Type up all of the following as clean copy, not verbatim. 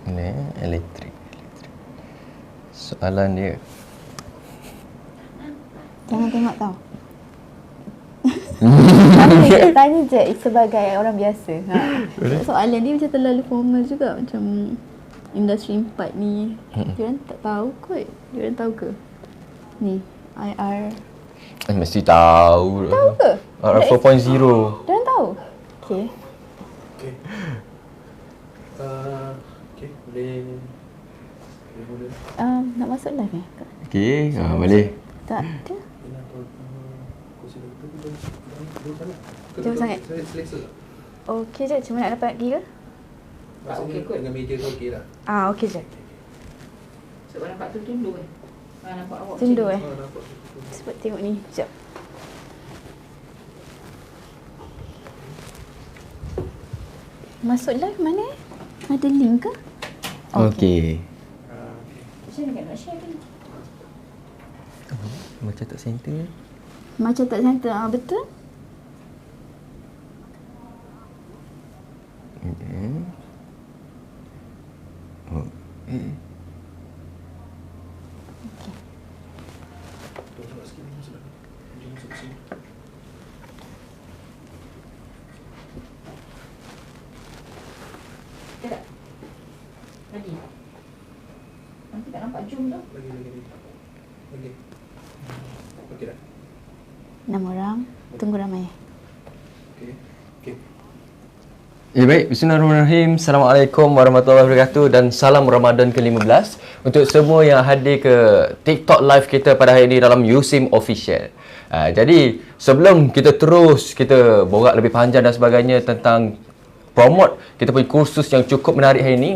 Ni elektrik. Soalan dia. Jangan tengok tau. Tapi tanya je sebagai orang biasa. Soalan ni macam terlalu formal juga. Macam industri 4 ni. Diorang tak tahu kot. Diorang tahu ke? Ni, IR. Mesti tahu. Tahu ke? IR 4.0. Diorang tahu? Okay. Okay. Okay, boleh mula. Nak masuk live ni? Okey, boleh. Tak ada. Kursi doktor tu jauh sangat. Jauh sangat? Saya selesa. Okey je, cuma nak dapat pergi ke? Tak okey kot. Dengan meja tu okey dah. Okey je. Sebab nampak tu tundur kan? Nampak awak Tundur Nampak. Sebab tengok ni, sekejap. Masuk live mana Ada link ke? Okey. Macam mana nak share kan? Macam tak center. Macam tak center, betul? Okey tak? Lagi? Nanti tak nampak zoom tu. Lagi. Okey dah. 6 orang, tunggu ramai. Okey. Ya baik, bismillahirrahmanirrahim. Assalamualaikum warahmatullahi wabarakatuh dan salam Ramadan ke-15 untuk semua yang hadir ke TikTok live kita pada hari ini dalam USIM Official. Jadi sebelum kita borak lebih panjang dan sebagainya tentang promote kita punya kursus yang cukup menarik hari ini,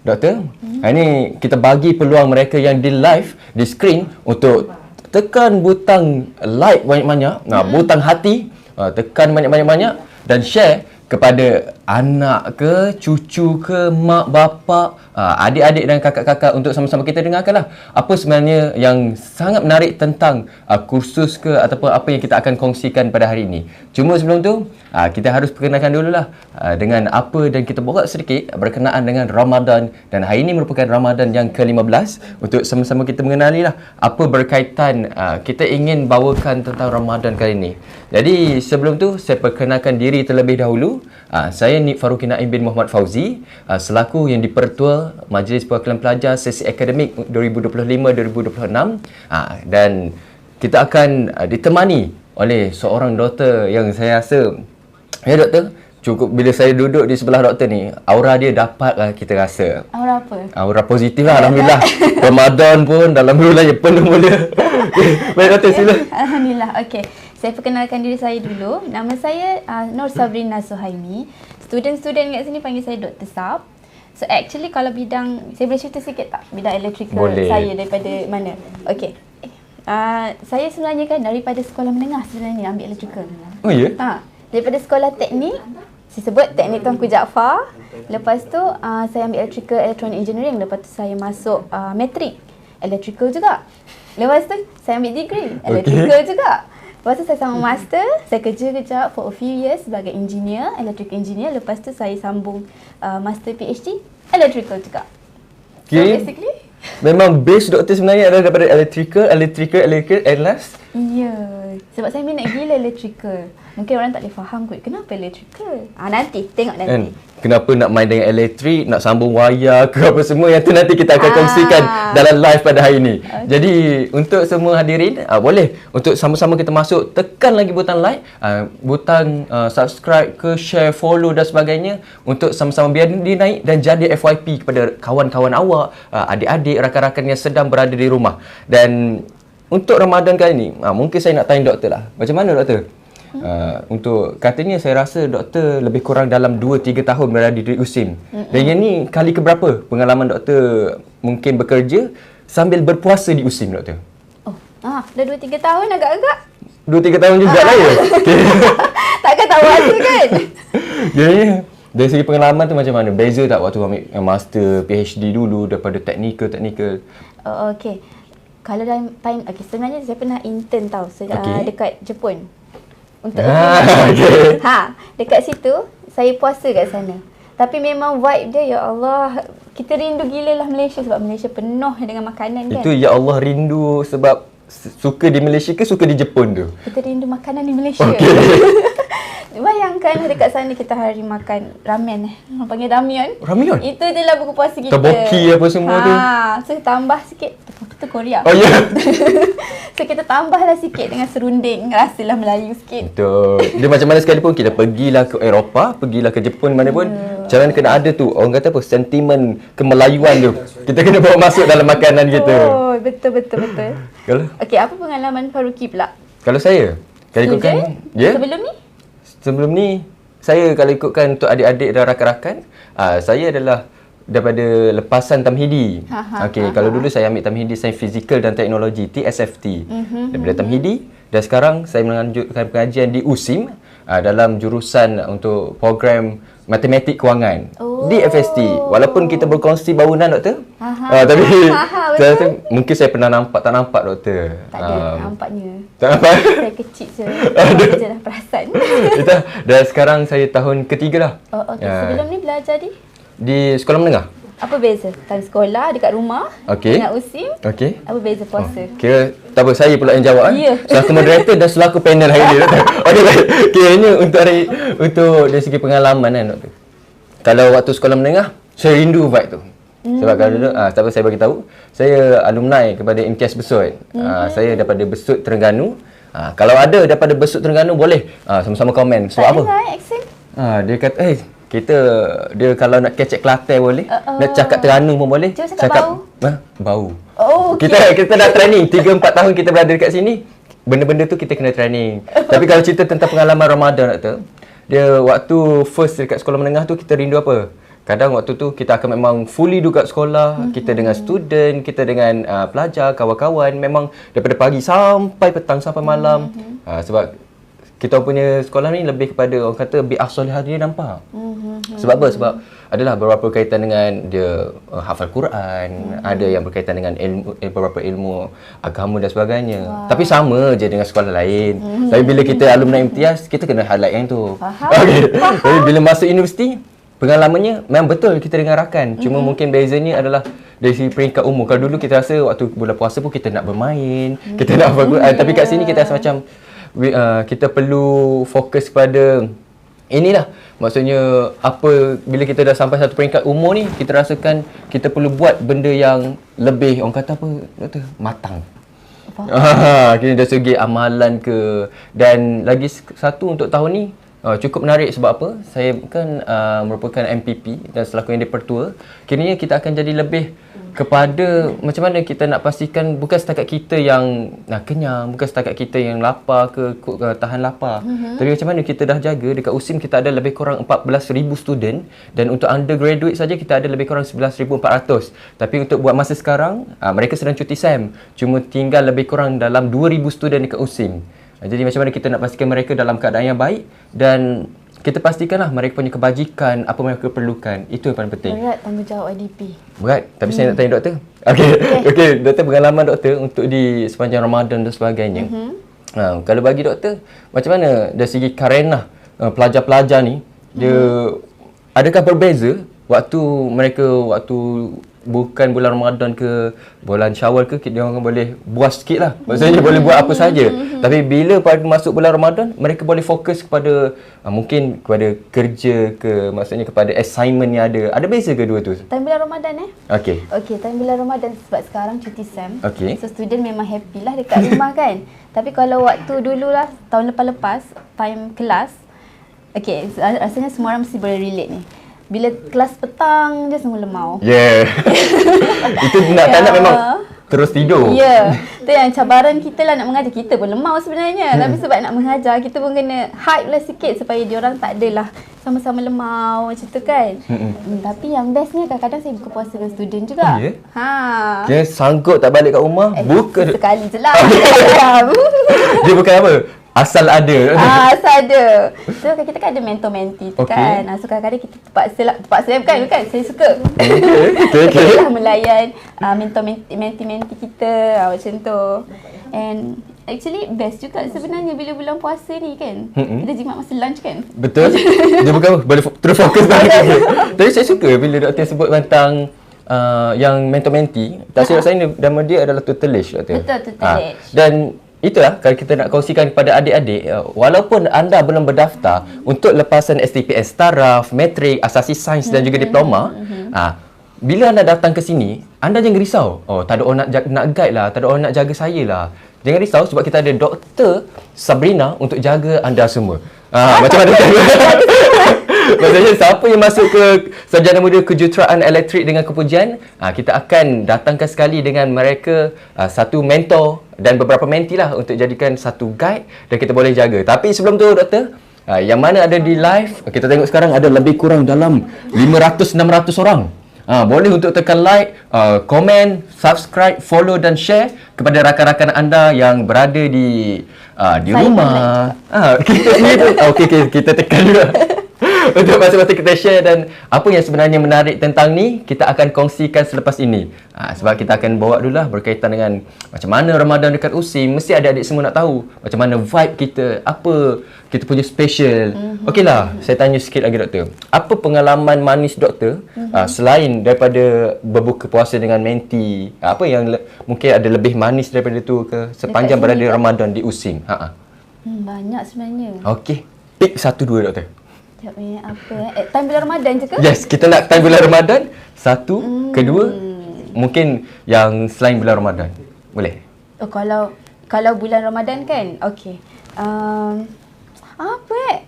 Doktor, hari ini kita bagi peluang mereka yang di live, di screen untuk tekan butang like banyak-banyak, butang hati, tekan banyak-banyak dan share kepada anak ke, cucu ke, mak, bapa, adik-adik dan kakak-kakak untuk sama-sama kita dengarkanlah apa sebenarnya yang sangat menarik tentang kursus ke ataupun apa yang kita akan kongsikan pada hari ini. Cuma sebelum tu, kita harus perkenalkan dululah dengan apa dan kita borak sedikit berkenaan dengan Ramadan, dan hari ini merupakan Ramadan yang ke-15 untuk sama-sama kita mengenali lah apa berkaitan kita ingin bawakan tentang Ramadan kali ini. Jadi sebelum tu saya perkenalkan diri terlebih dahulu. Saya Nik Faruqi Naim bin Muhammad Fauzi, selaku yang di-Pertua Majlis Perwakilan Pelajar Sesi Akademik 2025-2026, dan kita akan ditemani oleh seorang doktor yang saya rasa, ya doktor, cukup bila saya duduk di sebelah doktor ni, aura dia dapatlah kita rasa. Aura apa? Aura positif lah, Alhamdulillah. Ramadan pun dalam bulan yang penuh mula. Baik doktor, sila. Alhamdulillah, okey. Saya perkenalkan diri saya dulu. Nama saya Nur Sabrina Suhaimi. Student-student kat sini panggil saya Dr. Sab. So actually kalau bidang, saya boleh cerita sikit tak? Bidang electrical boleh. Saya daripada mana? Okey. Saya sebenarnya kan daripada sekolah menengah sebenarnya ambil electrical. Oh ya? Daripada sekolah teknik, saya sebut teknik Tuanku Jaafar. Lepas tu saya ambil electrical electronic engineering. Lepas tu saya masuk matrik electrical juga. Lepas tu saya ambil degree electrical juga. Lepas tu saya sambung master, saya kerja kejap for a few years sebagai engineer, electrical engineer. Lepas tu saya sambung master PhD electrical juga. So basically memang base doktor sebenarnya adalah daripada electrical and last. Ya, sebab saya minat gila electrical. Mungkin orang tak boleh faham kot kenapa electrical. Nanti, tengok nanti. Kenapa nak main dengan elektrik, nak sambung wayar ke apa semua, yang tu nanti kita akan kongsikan dalam live pada hari ini. Okay. Jadi untuk semua hadirin, boleh untuk sama-sama kita masuk, tekan lagi butang like, butang subscribe ke, share, follow dan sebagainya untuk sama-sama biar dia naik dan jadi FYP kepada kawan-kawan awak, adik-adik, rakan-rakan yang sedang berada di rumah. Dan untuk Ramadan kali ni, mungkin saya nak tanya doktor lah. Macam mana doktor? Untuk katanya saya rasa doktor lebih kurang dalam 2-3 tahun berada di USIM. Dan yang ni kali keberapa pengalaman doktor mungkin bekerja sambil berpuasa di USIM doktor? Dah 2-3 tahun agak-agak. 2-3 tahun juga lah ya? Takkan tak puasa kan? Jadi dari segi pengalaman tu macam mana? Beza tak waktu ambil master, PhD dulu daripada technical? Okey. Kalau dalam time, sebenarnya saya pernah intern tau dekat Jepun. Untuk dekat situ saya puasa kat sana. Tapi memang vibe dia, ya Allah, kita rindu gila lah Malaysia sebab Malaysia penuh dengan makanan kan. Itu ya Allah rindu sebab suka di Malaysia ke suka di Jepun tu? Kita rindu makanan di Malaysia. Okey. Bayangkan dekat sana kita hari makan ramen Orang panggil ramyeon. Ramyeon? Itu je lah buku puasa kita. Tteokbokki apa semua tu. So tambah sikit. Tteokbokki tu Korea. Oh ya. So kita tambahlah sikit dengan serunding. Rasalah Melayu sikit. Betul. Dia macam mana sekalipun kita pergilah ke Eropah, pergilah ke Jepun mana pun, macam mana kena ada tu. Orang kata apa? Sentimen kemelayuan tu. Kita kena bawa masuk dalam makanan kita. Oh, betul. Kalau Okey, apa pengalaman Faruqi pula? kalau saya, kalau ikutkan ya. Sebelum ni? Saya kalau ikutkan untuk adik-adik dan rakan-rakan, saya adalah daripada lepasan Tamhidi. Kalau dulu saya ambil Tamhidi Sains Fizikal dan Teknologi, TSFT. Daripada Tamhidi dan sekarang saya melanjutkan pengajian di USIM dalam jurusan untuk program Matematik Kewangan di FST. Walaupun kita berkongsi bangunan doktor. Tapi saya rasa mungkin saya pernah nampak, tak nampak doktor. Tak ada nampaknya. Tak nampak. Saya kecil je. Saya je dah perasan. Dan sekarang saya tahun ketiga lah. Okey. Sebelum ni belajar di sekolah menengah. apa beza? Time sekolah dekat rumah dengan USIM. Okey. Apa beza puasa? Kira tak apa, saya pula yang jawab. Ya. Selaku moderator dan selaku panel hari ni. Okey baik. Kiranya untuk dari segi pengalaman kan doktor. Kalau waktu sekolah menengah, saya rindu vibe tu. Sebab kalau dulu, tak apa saya bagi tahu, saya alumni kepada Imtiaz Besut. Saya daripada Besut Terengganu. Kalau ada daripada Besut Terengganu boleh sama-sama komen. Sebab apa? Accent. Dia kata, dia kalau nak kecek Kelantan boleh, nak cakap Terengganu pun boleh. Cuba cakap bau. Bau. Oh, okay. Kita dah training 3-4 tahun kita berada dekat sini. Benda-benda tu kita kena training. Tapi kalau cerita tentang pengalaman Ramadan doktor, dia waktu first dekat sekolah menengah tu kita rindu apa? Kadang waktu tu kita akan memang fully duduk kat sekolah, kita dengan student, kita dengan pelajar, kawan-kawan, memang daripada pagi sampai petang sampai malam. Sebab kita punya sekolah ni lebih kepada orang kata bi'ah solihah dia nampak. Sebab apa? Sebab adalah beberapa kaitan dengan dia hafal Quran, ada yang berkaitan dengan ilmu, beberapa ilmu agama dan sebagainya. Tapi sama je dengan sekolah lain. Tapi bila kita alumni Imtiaz, kita kena highlight yang tu. Tapi bila masuk universiti, pengalamannya memang betul kita dengan rakan. Cuma mungkin bezanya adalah dari segi peringkat umur. Kalau dulu kita rasa waktu bulan puasa pun kita nak bermain, kita nak hafal Quran. Tapi kat sini kita rasa macam kita perlu fokus kepada inilah. Maksudnya apa, bila kita dah sampai satu peringkat umur ni, kita rasakan kita perlu buat benda yang lebih, orang kata apa doktor, matang. Kini dari segi amalan ke. Dan lagi satu untuk tahun ni cukup menarik. Sebab apa? Saya kan merupakan MPP dan selaku yang dipertua. Kiranya kita akan jadi lebih kepada macam mana kita nak pastikan bukan setakat kita yang kenyang, bukan setakat kita yang lapar ke tahan lapar. Tapi macam mana kita dah jaga dekat USIM kita ada lebih kurang 14,000 student, dan untuk undergraduate saja kita ada lebih kurang 11,400. Tapi untuk buat masa sekarang mereka sedang cuti SEM. Cuma tinggal lebih kurang dalam 2,000 student dekat USIM. Jadi macam mana kita nak pastikan mereka dalam keadaan yang baik dan kita pastikanlah mereka punya kebajikan, apa mereka perlukan. Itu yang paling penting. Berat tanggungjawab IDP. Berat. Tapi saya nak tanya doktor. Okey, doktor, pengalaman doktor untuk di sepanjang Ramadan dan sebagainya. Kalau bagi doktor, macam mana dari segi karenah pelajar-pelajar ni, dia adakah berbeza waktu mereka bukan bulan Ramadan ke bulan Syawal ke, dia orang boleh buas sikit lah. Maksudnya boleh buat apa saja. Tapi bila pada masuk bulan Ramadan, mereka boleh fokus kepada mungkin kepada kerja ke, maksudnya kepada assignment yang ada. Ada beza ke dua tu? Time bulan Ramadan Okey, time bulan Ramadan sebab sekarang cuti SEM. Okey. So student memang happy lah dekat rumah kan. Tapi kalau waktu dululah, tahun lepas-lepas, time kelas, rasanya semua orang mesti boleh relate ni. Bila kelas petang je semua lemau. Itu tak nak memang terus tidur. Itu yang cabaran kita lah nak mengajar. Kita pun lemau sebenarnya. Tapi sebab nak mengajar, kita pun kena hype lah sikit supaya diorang tak adalah sama-sama lemau macam tu kan. Tapi yang bestnya kadang-kadang saya buka puasa dengan student juga. Dia sanggup tak balik kat rumah? Buka sekali je lah. Dia bukan apa? Asal ada. Asal ada. So kita kan ada mentor-mentee tu kan. So kadang-kadang kita terpaksa bukan saya suka. Kita melayan mentor-mentee kita macam tu. And actually best juga sebenarnya bila bulan puasa ni kan. Kita jimat masa lunch kan. Betul. Dia bukan apa, boleh terus fokus. Tapi saya suka bila doktor sebut tentang yang mentor-menti, tak silap saya nama dia adalah tutelage, doktor. Betul, tutelage. Dan itulah kalau kita nak kongsikan kepada adik-adik, walaupun anda belum berdaftar untuk lepasan STPS Taraf, Matrik, Asasi Sains dan juga Diploma, bila anda datang ke sini, anda jangan risau. Oh, tak ada orang nak guide lah, tak ada orang nak jaga saya lah. Jangan risau sebab kita ada Dr. Sabrina untuk jaga anda semua. Macam mana? Maksudnya siapa yang masuk ke Sarjana Muda Kejuruteraan Elektrik dengan kepujian, kita akan datangkan sekali dengan mereka satu mentor dan beberapa menti lah untuk jadikan satu guide dan kita boleh jaga. Tapi sebelum tu doktor, yang mana ada di live, kita tengok sekarang ada lebih kurang dalam 500-600 orang. Boleh untuk tekan like, komen, subscribe, follow dan share kepada rakan-rakan anda yang berada di rumah. Kita sendiri okey, kita tekan juga. Untuk masa-masa kita share dan apa yang sebenarnya menarik tentang ni kita akan kongsikan selepas ini. Sebab kita akan bawa dulu lah berkaitan dengan macam mana Ramadan dekat USIM. Mesti adik-adik semua nak tahu macam mana vibe kita, apa kita punya special. Okeylah, saya tanya sikit lagi doktor. Apa pengalaman manis doktor selain daripada berbuka puasa dengan menti? Apa yang mungkin ada lebih manis daripada tu ke sepanjang berada Ramadan di USIM? Banyak sebenarnya. Okey, pick 1-2 doktor. Time bulan Ramadan je ke? Yes, kita nak time bulan Ramadan. Satu, kedua, mungkin yang selain bulan Ramadan. Boleh? Oh, kalau bulan Ramadan kan? Okey. Apa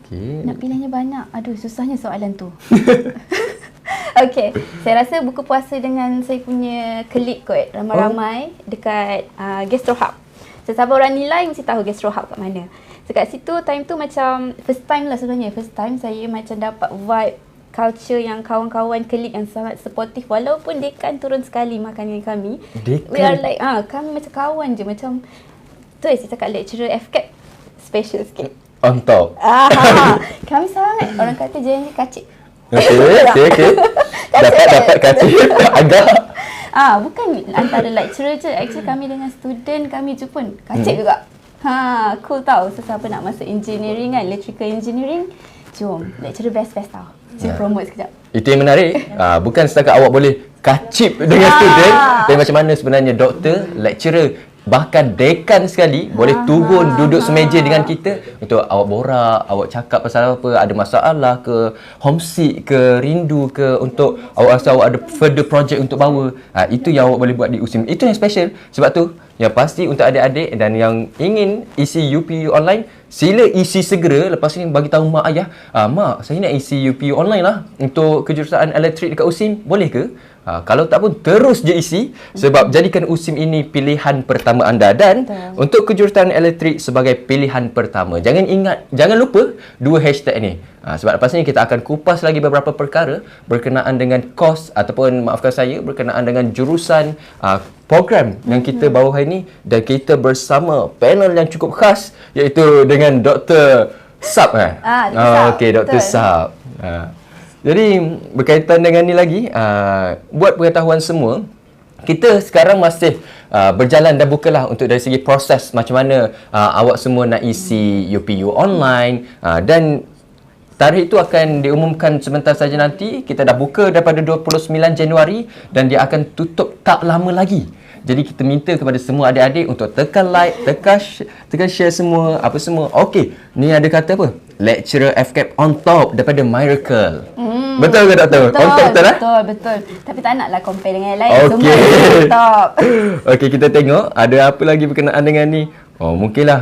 Okay. Nak pilihnya banyak. Aduh, susahnya soalan tu. Okey, saya rasa buka puasa dengan saya punya colleague kot. Ramai-ramai dekat Gastro Hub. Sesiapa orang nilai mesti tahu Gastro Hub kat mana. Dekat situ time tu macam first time lah sebenarnya. First time saya macam dapat vibe culture yang kawan-kawan colleague yang sangat supportive. Walaupun dekan turun sekali makan dengan kami. Dekan? We are like, kami macam kawan je. Macam tu saya cakap lecturer FCAT special sikit. On top. Kami sangat, orang kata janji kacik. Okay. Dapat kacik. Agak. Bukan antara lecturer je. Actually kami dengan student kami je pun kacik juga. Cool tau. Siapa nak masuk engineering kan, electrical engineering, jom. Lecturer best tau. Saya promote sekejap. Itu yang menarik. Bukan setakat awak boleh kacip dengan student, tapi macam mana sebenarnya doktor, lecturer, bahkan dekan sekali boleh turun duduk semeja dengan kita untuk awak borak, awak cakap pasal apa, ada masalah ke, homesick ke, rindu ke, untuk awak rasa awak ada further project untuk bawa. Itu yang awak boleh buat di USIM. Itu yang special. Sebab tu yang pasti untuk adik-adik dan yang ingin isi UPU online, sila isi segera. Lepas ni bagi tahu mak ayah, mak saya nak isi UPU online lah untuk kejuruteraan elektrik dekat USIM, boleh ke? Kalau tak pun terus je isi, sebab jadikan USIM ini pilihan pertama anda dan untuk kejuruteraan elektrik sebagai pilihan pertama. Jangan lupa dua hashtag ni. Sebab lepas ni kita akan kupas lagi beberapa perkara berkenaan dengan kos ataupun maafkan saya berkenaan dengan jurusan program yang kita bawa hari ni, dan kita bersama panel yang cukup khas iaitu dengan Dr. Sab. Okey, Dr. Sab. Jadi berkaitan dengan ni lagi, buat pengetahuan semua, kita sekarang masih berjalan dan bukalah untuk dari segi proses macam mana awak semua nak isi UPU online, dan tarikh itu akan diumumkan sebentar saja nanti. Kita dah buka daripada 29 Januari dan dia akan tutup tak lama lagi. Jadi kita minta kepada semua adik-adik untuk tekan like, tekan share semua, apa semua. Okey, ni ada kata apa? Lecturer FCAP on top daripada Miracle. Betul ke doktor? On top betul lah? Betul. Tapi tak naklah compare dengan yang lain. Okey. Semua on top. Okey, kita tengok ada apa lagi berkenaan dengan ni. Mungkinlah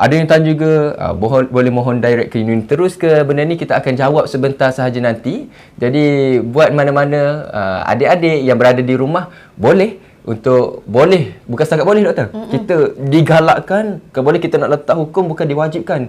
ada yang tanya juga, boleh mohon direct ke Yun terus ke benda ni, kita akan jawab sebentar sahaja nanti. Jadi buat mana-mana adik-adik yang berada di rumah, boleh bukan setakat boleh doktor, kita digalakkan, boleh kita nak letak hukum, bukan diwajibkan.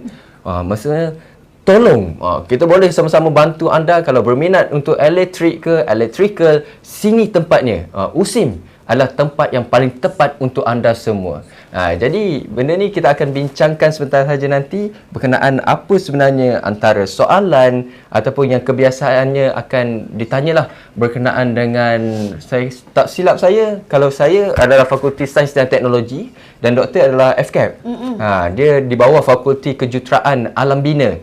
Maksudnya tolong, kita boleh sama-sama bantu anda kalau berminat untuk elektrik ke electrical. Sini tempatnya. USIM adalah tempat yang paling tepat untuk anda semua. Jadi benda ni kita akan bincangkan sebentar saja nanti berkenaan apa sebenarnya antara soalan ataupun yang kebiasaannya akan ditanyalah berkenaan dengan, saya tak silap saya, kalau saya adalah Fakulti Sains dan Teknologi dan doktor adalah FCAP. Dia di bawah Fakulti Kejuruteraan Alam Bina.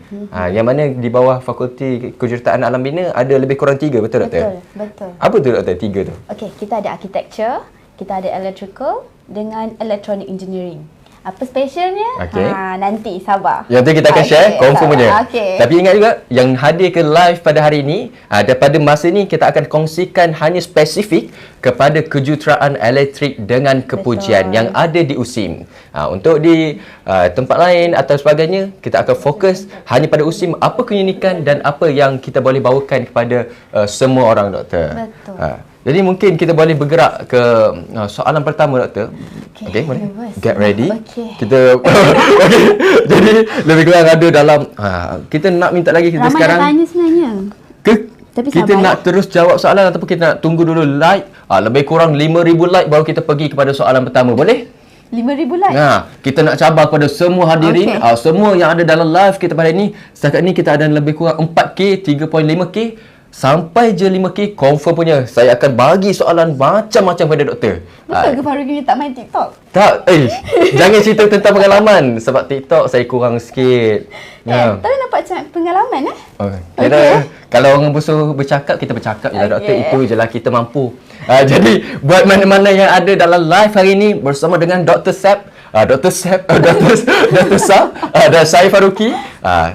Yang mana di bawah Fakulti Kejuruteraan Alam Bina ada lebih kurang 3, betul doktor? Betul. Apa tu doktor 3 tu? Okey, kita ada architecture, kita ada electrical dengan electronic engineering. Apa specialnya? Okey. Nanti sabar. Yang tu kita akan share, confirm punya. Okey. Tapi ingat juga, yang hadir ke live pada hari ini, daripada masa ni kita akan kongsikan hanya spesifik kepada kejuruteraan elektrik dengan kepujian yang ada di USIM. Untuk di tempat lain atau sebagainya, kita akan fokus hanya pada USIM, apa keunikan dan apa yang kita boleh bawakan kepada semua orang, doktor. Betul. Jadi mungkin kita boleh bergerak ke soalan pertama, doktor. Okey, boleh? Get ready. Kita okey. Jadi lebih kurang ada dalam kita nak minta lagi kita ramai sekarang. Ramai tanya sebenarnya. Tapi kita sabar, nak terus jawab soalan ataupun kita nak tunggu dulu like. Lebih kurang 5,000 like baru kita pergi kepada soalan pertama. Boleh? 5,000 like. Kita nak cabar kepada semua hadirin, semua yang ada dalam live kita pada ini. Setakat ni kita ada lebih kurang 4K, 3.5K. Sampai je 5K, confirm punya saya akan bagi soalan macam-macam pada doktor. Betul ke Faruqi ni tak main TikTok? Tak, jangan cerita tentang pengalaman. Sebab TikTok saya kurang sikit. Tapi nampak macam pengalaman Kalau orang bercakap, kita bercakap je lah, doktor. Itu je lah kita mampu. Jadi, buat mana-mana yang ada dalam live hari ini bersama dengan Dr. Sep, Dr. Saf, dan saya Faruqi,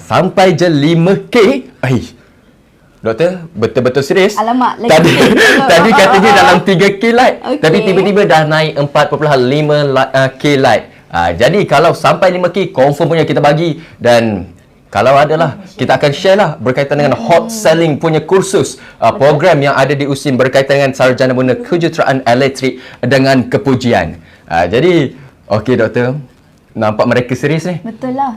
sampai je 5K. Doktor, betul-betul serius? Alamak, tadi katanya dalam 3K like. Tapi tiba-tiba dah naik 4.5K like. Jadi kalau sampai 5K, confirm punya kita bagi. Dan kalau adalah, kita akan share lah berkaitan dengan hot selling punya kursus program yang ada di USIM berkaitan dengan sarjana guna kejuruteraan elektrik dengan kepujian. Jadi, okey doktor. Nampak mereka serius ni. Betul lah.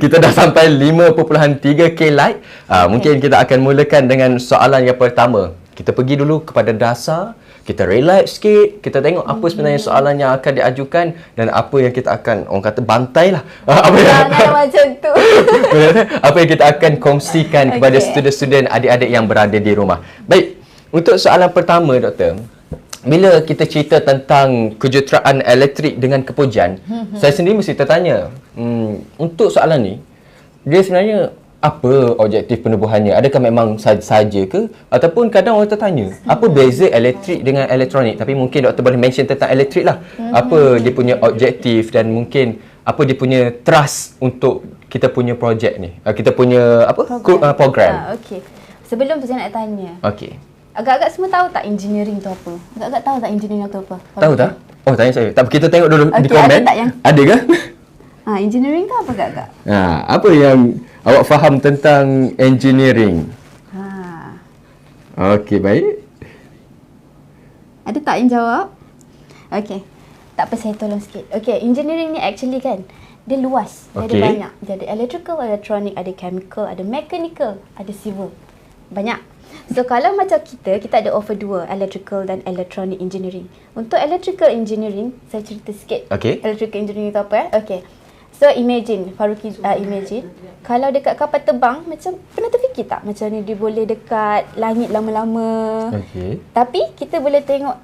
Kita dah sampai 5.3K like. Mungkin kita akan mulakan dengan soalan yang pertama. Kita pergi dulu kepada dasar. Kita relax sikit. Kita tengok apa sebenarnya soalan yang akan diajukan dan apa yang kita akan, orang kata, bantai lah. Jangan macam tu. Apa yang kita akan kongsikan kepada student-student, adik-adik yang berada di rumah. Baik, untuk soalan pertama, doktor. Bila kita cerita tentang kejuruteraan elektrik dengan kepujian, saya sendiri mesti tertanya, untuk soalan ni, dia sebenarnya apa objektif penubuhannya? Adakah memang saja ke? Ataupun kadang orang tertanya, apa beza elektrik dengan elektronik? Tapi mungkin doktor boleh mention tentang elektrik lah. Apa dia punya objektif dan mungkin apa dia punya trust untuk kita punya projek ni? Kita punya program. Okey. Sebelum tu saya nak tanya. Okey. Agak-agak semua tahu tak engineering tu apa? Agak-agak tahu tak engineering tu apa? Tahu tak? Oh, tanya saya. Tak, kita tengok dulu di komen. Ada tak yang... Ada ke? Engineering tu apa agak-agak? Apa yang awak faham tentang engineering? Okey, baik. Ada tak yang jawab? Okey. Tak apa, saya tolong sikit. Okey, engineering ni actually kan, dia luas. Dia ada banyak. Dia ada electrical, electronic, ada chemical, ada mechanical, ada civil. Banyak. So kalau macam kita ada offer 2, electrical dan electronic engineering. Untuk electrical engineering, saya cerita sikit. Electrical engineering tu apa Okey. So imagine, Faruqi imagine, kalau dekat kapal terbang, macam pernah terfikir tak macam ni dia boleh dekat langit lama-lama. Tapi kita boleh tengok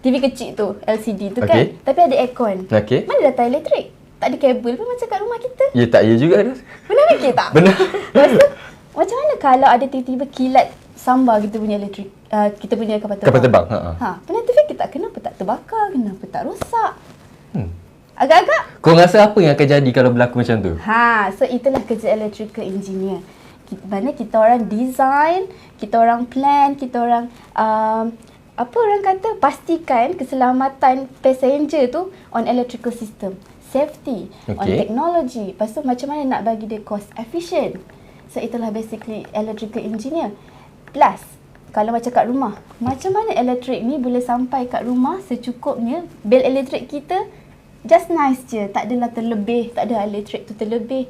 TV kecil tu, LCD tu kan. Tapi ada aircon. Mana datang elektrik? Tak ada kabel pun macam kat rumah kita. Ya tak, ya juga. Pernah fikir tak? Benar. Lepas tu, macam mana kalau ada tiba-tiba kilat sambar kita punya elektrik, kita punya kapal terbang? Kapal terbang, Pernah terfikir tak kenapa tak terbakar, kenapa tak rosak? Agak-agak. Kau rasa apa yang akan jadi kalau berlaku macam tu? So itulah kerja electrical engineer. Mana kita orang design, kita orang plan, kita orang apa orang kata, pastikan keselamatan passenger tu on electrical system, safety, on technology. Lepas tu macam mana nak bagi dia cost efficient. So itulah basically electrical engineer. Plus, kalau macam kat rumah, macam mana elektrik ni boleh sampai kat rumah secukupnya, bil elektrik kita just nice je, tak adalah terlebih, tak ada elektrik tu terlebih.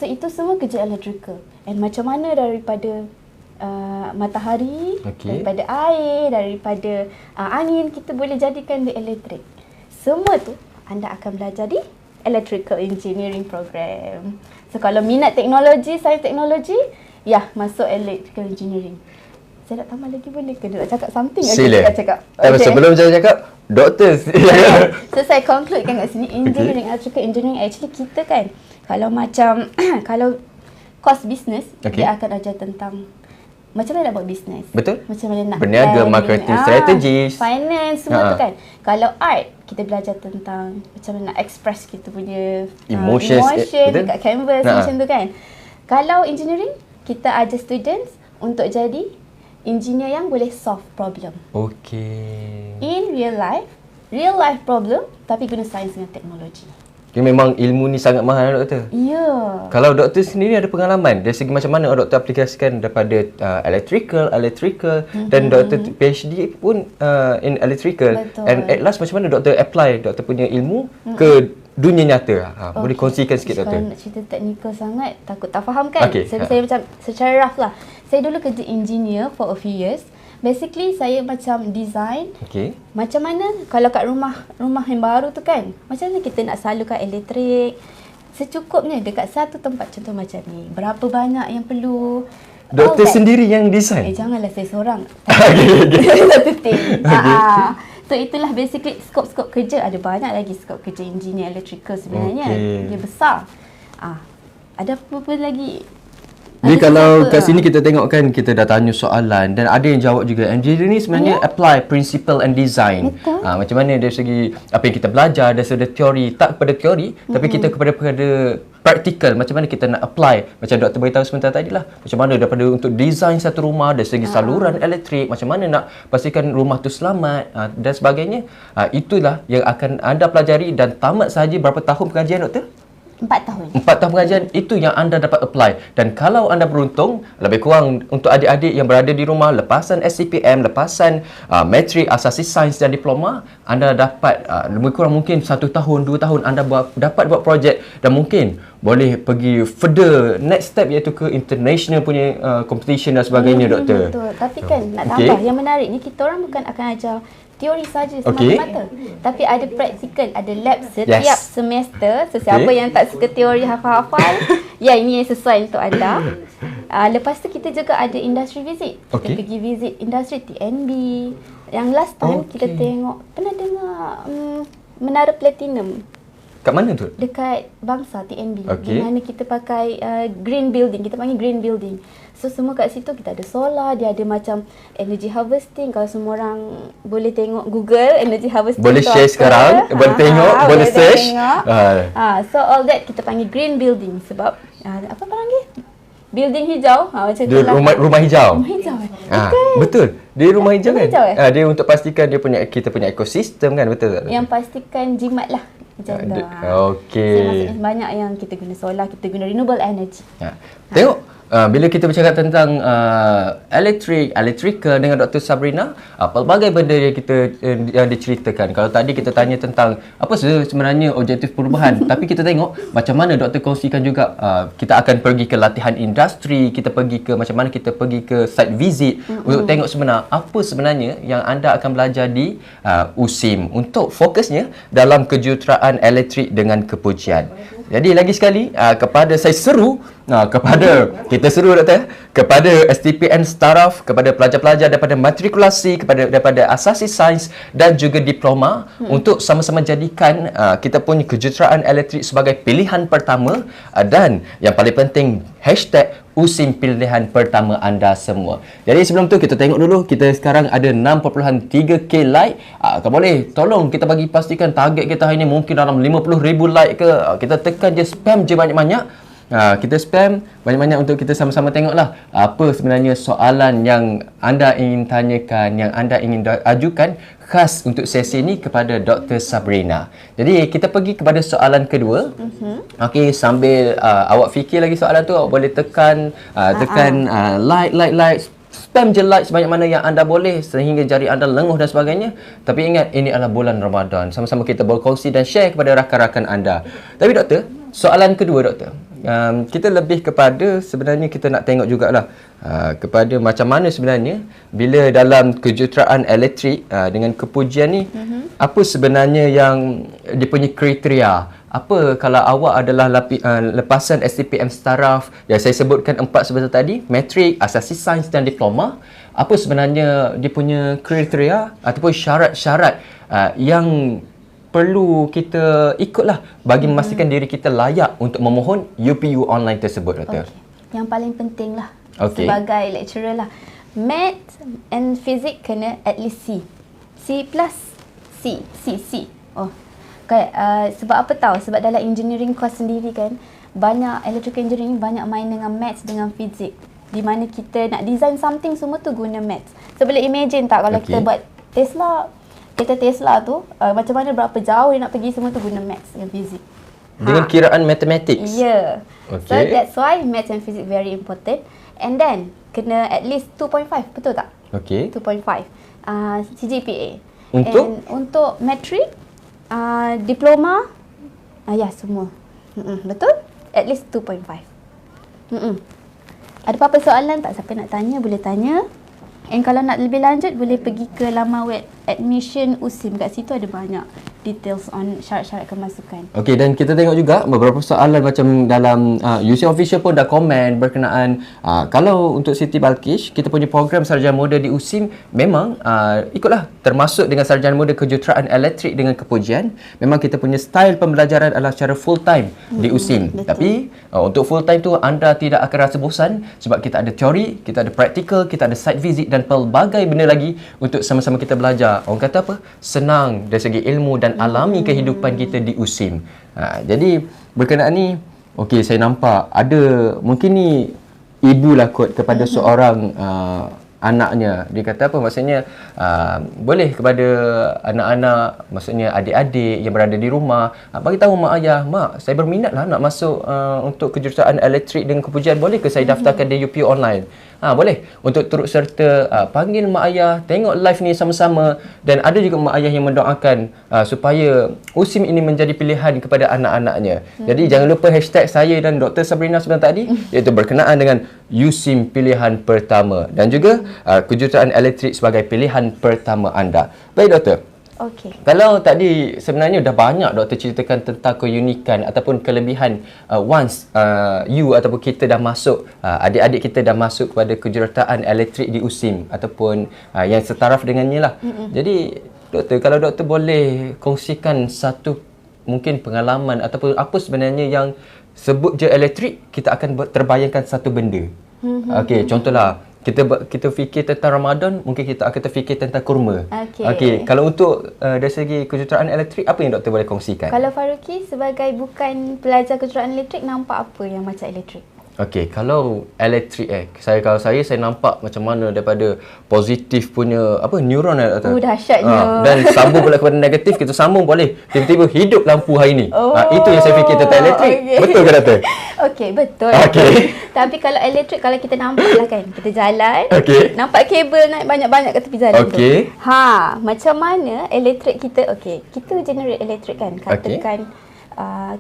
So itu semua kerja electrical. And macam mana daripada matahari, daripada air, daripada angin, kita boleh jadikan bil elektrik. semua tu anda akan belajar di Electrical Engineering Program. So kalau minat teknologi, sains teknologi, ya masuk Electrical Engineering. Saya nak tambah lagi boleh ke? Nak cakap something? Sila. Saya cakap. Tapi sebelum saya cakap, doktor. So saya conclude kan kat sini, engineering, electrical engineering actually kita kan, kalau macam, kalau course business, dia akan ajar tentang macam mana nak buat bisnes. Betul. Macam mana nak berniaga, marketing strategies, finance, semua tu kan. Kalau art, kita belajar tentang macam mana nak express kita punya emotion dekat canvas, macam tu kan. Kalau engineering, kita ajar students untuk jadi engineer yang boleh solve problem. Okay. In real life problem, tapi guna sains dengan teknologi. Jadi memang ilmu ni sangat mahal doktor. Ya. Kalau doktor sendiri ada pengalaman dari segi macam mana doktor aplikasikan daripada electrical dan doktor PhD pun in electrical. Betul. And at last macam mana doktor apply doktor punya ilmu ke dunia nyata? Boleh kongsikan sikit doktor. Kalau nak cerita teknikal sangat, takut tak faham kan? Okay. Saya macam secara rough lah. Saya dulu kerja engineer for a few years. Basically saya macam design. Okay. Macam mana kalau kat rumah yang baru tu kan, macam mana kita nak salurkan elektrik secukupnya dekat satu tempat, contoh macam ni. Berapa banyak yang perlu. Doktor sendiri yang design? Janganlah saya seorang. Satu team. So itulah basically skop kerja. Ada banyak lagi skop kerja engineer electrical sebenarnya. Dia besar. Ada apa lagi? Jadi kalau kat sini kita tengok kan, kita dah tanya soalan dan ada yang jawab juga. Engineer ni sebenarnya apply principle and design. Macam mana dari segi apa yang kita belajar, dari segi teori, tak kepada teori, tapi kita kepada praktikal. Macam mana kita nak apply. Macam doktor beritahu sebentar tadi lah. Macam mana daripada untuk design satu rumah, dari segi saluran elektrik, macam mana nak pastikan rumah tu selamat dan sebagainya. Itulah yang akan anda pelajari dan tamat sahaja berapa tahun pengajian doktor? 4 tahun. 4 tahun pengajian itu yang anda dapat apply. Dan kalau anda beruntung, lebih kurang untuk adik-adik yang berada di rumah, lepasan SCPM, lepasan matrik, asasi sains dan diploma, anda dapat lebih kurang mungkin 1 tahun, 2 tahun anda dapat buat projek dan mungkin boleh pergi further next step iaitu ke international punya competition dan sebagainya doktor. Betul. Tapi kan nak tambah, yang menariknya kita orang bukan akan ajar teori saja semata-mata. Tapi ada praktikal, ada lab setiap semester. So, siapa yang tak suka teori hafal-hafal, ini yang sesuai untuk anda. Lepas tu kita juga ada industry visit. Kita pergi visit industri TNB. Yang last time kita tengok, pernah dengar Menara Platinum. Kat mana tu? Dekat Bangsa TNB. Di mana kita pakai green building. Kita panggil green building. So semua kat situ kita ada solar, dia ada macam energy harvesting. Kalau semua orang boleh tengok Google energy harvesting. Boleh share sekarang, boleh tengok, boleh search. So all that kita panggil green building sebab apa panggil? Building hijau. Macam tu lah. Rumah hijau. Rumah hijau. Betul. Dia rumah hijau kan? Hijau, dia untuk pastikan kita punya ekosistem kan, betul tak? Yang pastikan jimat lah. Macam tu. Okey. So, banyak yang kita guna solar, kita guna renewable energy. Tengok. Bila kita bercakap tentang electrical dengan Dr. Sabrina, pelbagai benda yang yang diceritakan. Kalau tadi kita tanya tentang apa sebenarnya objektif perubahan, tapi kita tengok macam mana doktor kongsikan juga kita akan pergi ke latihan industri, kita pergi ke macam mana kita pergi ke site visit untuk tengok apa sebenarnya yang anda akan belajar di USIM untuk fokusnya dalam kejuruteraan elektrik dengan kepujian. Jadi lagi sekali kepada saya seru kita seru doktor kepada STPN Staraf, kepada pelajar-pelajar daripada matrikulasi, daripada asasi sains dan juga diploma untuk sama-sama jadikan kita punya kejuruteraan elektrik sebagai pilihan pertama dan yang paling penting #USIM pilihan pertama anda semua. Jadi sebelum tu kita tengok dulu, kita sekarang ada 6.3k like. Kalau boleh tolong kita bagi pastikan target kita hari ni mungkin dalam 50,000 like ke. Kita tekan je, spam je banyak-banyak. Kita spam banyak-banyak untuk kita sama-sama tengoklah apa sebenarnya soalan yang anda ingin tanyakan, yang anda ingin ajukan khas untuk sesi ini kepada Dr. Sabrina. Jadi kita pergi kepada soalan kedua. Okey, sambil awak fikir lagi soalan tu, awak boleh tekan like, spam je like sebanyak mana yang anda boleh sehingga jari anda lenguh dan sebagainya. Tapi ingat, ini adalah bulan Ramadan. Sama-sama kita berkongsi dan share kepada rakan-rakan anda. Tapi doktor, Soalan kedua doktor, kita lebih kepada sebenarnya kita nak tengok jugalah kepada macam mana sebenarnya bila dalam kejuruteraan elektrik dengan kepujian ni, apa sebenarnya yang dia punya kriteria. Apa kalau awak adalah lepasan STPM Staraf yang saya sebutkan 4 sebentar tadi, matrik, asasi sains dan diploma, apa sebenarnya dia punya kriteria ataupun syarat-syarat yang perlu kita ikutlah bagi memastikan diri kita layak untuk memohon UPU online tersebut, doktor? Okay. Yang paling penting lah Okay. sebagai lecturer lah, Math and Physics kena at least C. C+. Oh. Okay, sebab apa tahu? Sebab dalam engineering course sendiri kan, banyak electrical engineering banyak main dengan maths dengan fizik. Di mana kita nak design something semua tu guna maths. So boleh imagine tak kalau kita buat kereta Tesla tu, macam mana berapa jauh dia nak pergi semua tu guna maths dengan fizik. Dengan kiraan mathematics? Yeah. Okay. So that's why maths and physics very important. And then kena at least 2.5, betul tak? Okay. 2.5 CGPA. Untuk? And untuk matrik, diploma, ya semua. Betul? At least 2.5. Ada apa-apa soalan tak? Siapa nak tanya boleh tanya. And kalau nak lebih lanjut boleh pergi ke laman web admission USIM. Kat situ ada banyak details on syarat-syarat kemasukan. Okey, dan kita tengok juga beberapa soalan macam dalam USIM Official pun dah komen berkenaan kalau untuk Siti Balkish, kita punya program sarjana muda di USIM memang ikutlah termasuk dengan sarjana muda kejuruteraan elektrik dengan kepujian. Memang kita punya style pembelajaran adalah secara full time di USIM. Betul. Tapi untuk full time tu anda tidak akan rasa bosan sebab kita ada teori, kita ada practical, kita ada site visit dan pelbagai benda lagi untuk sama-sama kita belajar. Orang kata apa? Senang dari segi ilmu dan alami kehidupan kita di USIM. Jadi berkenaan ni, okey, saya nampak ada mungkin ni ibu lah kot kepada seorang anaknya. Dia kata apa? Maksudnya boleh kepada anak-anak, maksudnya adik-adik yang berada di rumah, bagi tahu mak ayah, mak, saya berminat lah nak masuk untuk kejuruteraan elektrik dengan kepujian, boleh ke saya daftarkan di UPU online? Boleh untuk turut serta panggil mak ayah, tengok live ni sama-sama. Dan ada juga mak ayah yang mendoakan supaya USIM ini menjadi pilihan kepada anak-anaknya. Jadi jangan lupa hashtag saya dan Dr. Sabrina sebentar tadi, iaitu berkenaan dengan USIM pilihan pertama dan juga kejuruteraan elektrik sebagai pilihan pertama anda. Baik doktor. Okey. Kalau tadi sebenarnya dah banyak doktor ceritakan tentang keunikan ataupun kelebihan once you ataupun kita dah masuk, adik-adik kita dah masuk kepada kejuruteraan elektrik di USIM ataupun yang setaraf dengannya lah. Jadi doktor, kalau doktor boleh kongsikan satu mungkin pengalaman ataupun apa sebenarnya yang sebut je elektrik, kita akan terbayangkan satu benda. Okey, contohlah kita fikir tentang Ramadan, mungkin kita akan terfikir tentang kurma. Okey, kalau untuk dari segi kejuruteraan elektrik, apa yang doktor boleh kongsikan? Kalau Faruqi sebagai bukan pelajar kejuruteraan elektrik, nampak apa yang macam elektrik? Okey, kalau elektrik kalau saya nampak macam mana daripada positif punya neuron Dahsyatnya. dan sambung pula kepada negatif, kita sambung boleh tiba-tiba hidup lampu hari ni. Itu yang saya fikir tentang elektrik. Okay. Betul ke doktor? Okey, betul. Okey. Tapi kalau elektrik, kalau kita nampak lah kan, kita jalan, nampak kabel naik banyak-banyak kat tepi jalan tu. Macam mana elektrik kita, kita generate elektrik kan, katakan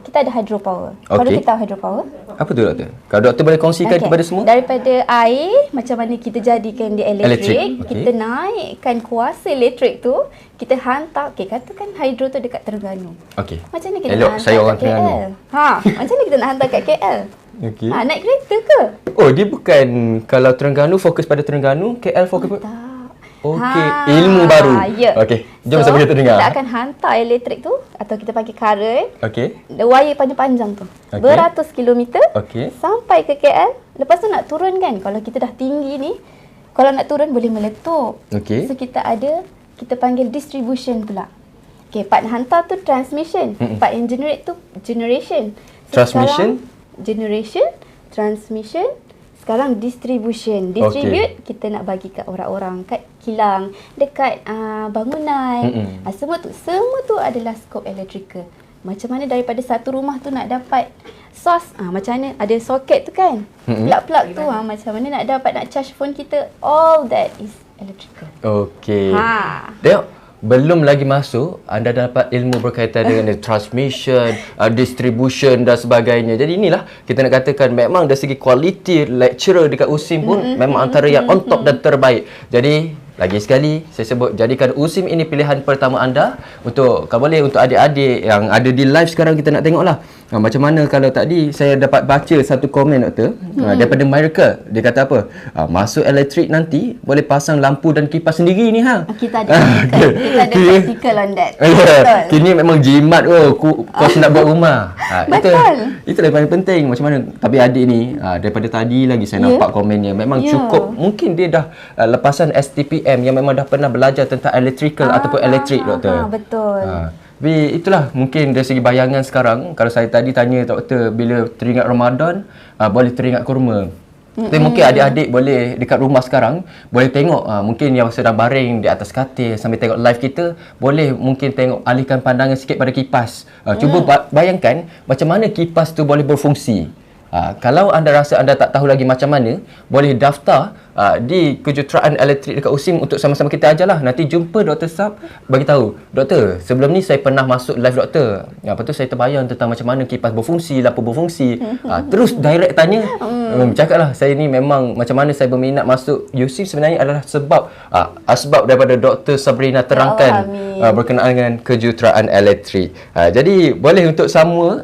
kita ada hydropower. Kalau kita tahu hydropower? Apa tu doktor? Kalau doktor boleh kongsikan kepada semua? Daripada air, macam mana kita jadikan dia elektrik, kita naikkan kuasa elektrik tu, kita hantar, katakan hydro tu dekat Terengganu. Macam mana kita nak hantar kat KL? Macam mana kita nak hantar kat KL? Naik kereta ke? Dia bukan, kalau Terengganu fokus pada Terengganu, KL fokus pada... ilmu baru. Ya. Jom sama kita dengar. Kita akan hantar elektrik tu atau kita panggil current. Wire panjang-panjang tu. Beratus kilometer sampai ke KL. Lepas tu nak turun kan, kalau kita dah tinggi ni, kalau nak turun boleh meletup. So kita panggil distribution pula. Part hantar tu transmission. Part yang generate tu generation. Transmission? Generation, transmission, sekarang distribution. Distribute, kita nak bagi kat orang-orang, kat kilang, dekat bangunan. Semua tu adalah skop electrical. Macam mana daripada satu rumah tu nak dapat source, macam mana ada soket tu kan, plug-plug tu, macam mana nak charge phone kita, all that is electrical. Tengok, belum lagi masuk, anda dapat ilmu berkaitan dengan transmission, distribution dan sebagainya. Jadi inilah kita nak katakan memang dari segi kualiti lecturer dekat USIM pun memang antara yang on top dan terbaik. Jadi lagi sekali saya sebut, jadikan USIM ini pilihan pertama anda untuk, kalau boleh, untuk adik-adik yang ada di live sekarang. Kita nak tengoklah macam mana. Kalau tadi saya dapat baca satu komen doktor daripada Miracle, dia kata apa, masuk elektrik nanti boleh pasang lampu dan kipas sendiri ni ha. Kita ada practical, kita ada practical on that. Betul. Kini memang jimat kos nak buat rumah. Betul. Itu yang paling penting. Macam mana? Tapi adik ni daripada tadi lagi saya nampak komennya memang cukup. Mungkin dia dah lepasan STPM yang memang dah pernah belajar tentang electrical ataupun elektrik doktor. Betul. Tapi itulah mungkin dari segi bayangan sekarang. Kalau saya tadi tanya doktor bila teringat Ramadan, boleh teringat kurma. Tapi mungkin adik-adik boleh dekat rumah sekarang boleh tengok, mungkin yang sedang baring di atas katil sambil tengok live kita, boleh mungkin tengok, alihkan pandangan sikit pada kipas. Cuba bayangkan macam mana kipas tu boleh berfungsi. Kalau anda rasa anda tak tahu lagi macam mana, boleh daftar di kejuruteraan elektrik dekat USIM untuk sama-sama kita ajarlah. Nanti jumpa Dr. Sab, bagi tahu, doktor, sebelum ni saya pernah masuk live doktor. Lepas tu saya terbayang tentang macam mana kipas berfungsi, lampu berfungsi. Terus direct tanya, cakaplah saya ni memang macam mana saya berminat masuk USIM sebenarnya adalah sebab asbab daripada Dr. Sabrina terangkan berkenaan dengan kejuruteraan elektrik. Jadi boleh untuk semua,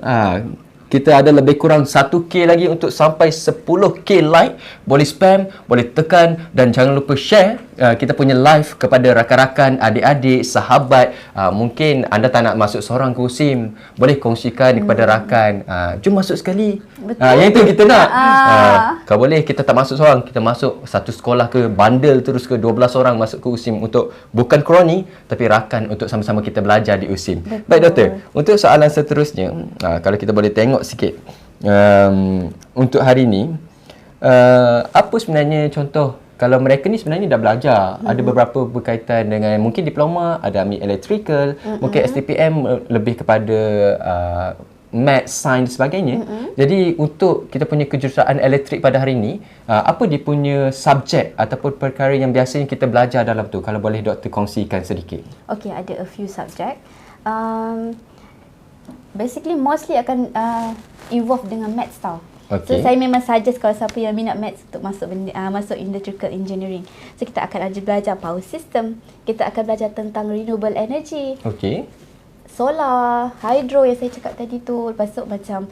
kita ada lebih kurang 1K lagi untuk sampai 10K like. Boleh spam, boleh tekan dan jangan lupa share kita punya live kepada rakan-rakan, adik-adik, sahabat. Mungkin anda tak nak masuk seorang ke USIM, boleh kongsikan kepada rakan. Jom masuk sekali. Yang itu kita nak. Kalau boleh kita tak masuk seorang, kita masuk satu sekolah ke, bandel terus ke 12 orang masuk ke USIM untuk bukan kroni tapi rakan untuk sama-sama kita belajar di USIM. Baik doktor, untuk soalan seterusnya, kalau kita boleh tengok sikit untuk hari ni, apa sebenarnya contoh kalau mereka ni sebenarnya dah belajar, ada beberapa berkaitan dengan mungkin diploma, ada ambil electrical, mungkin STPM lebih kepada math, science sebagainya. Jadi untuk kita punya kejuruteraan elektrik pada hari ini, apa dia punya subjek ataupun perkara yang biasanya kita belajar dalam tu? Kalau boleh doktor kongsikan sedikit. Okay, ada a few subject. Basically mostly akan involve dengan maths tau. So saya memang suggest kalau siapa yang minat maths untuk masuk electrical engineering. So kita akan belajar power system, kita akan belajar tentang renewable energy. Solar, hydro yang saya cakap tadi tu, lepas tu macam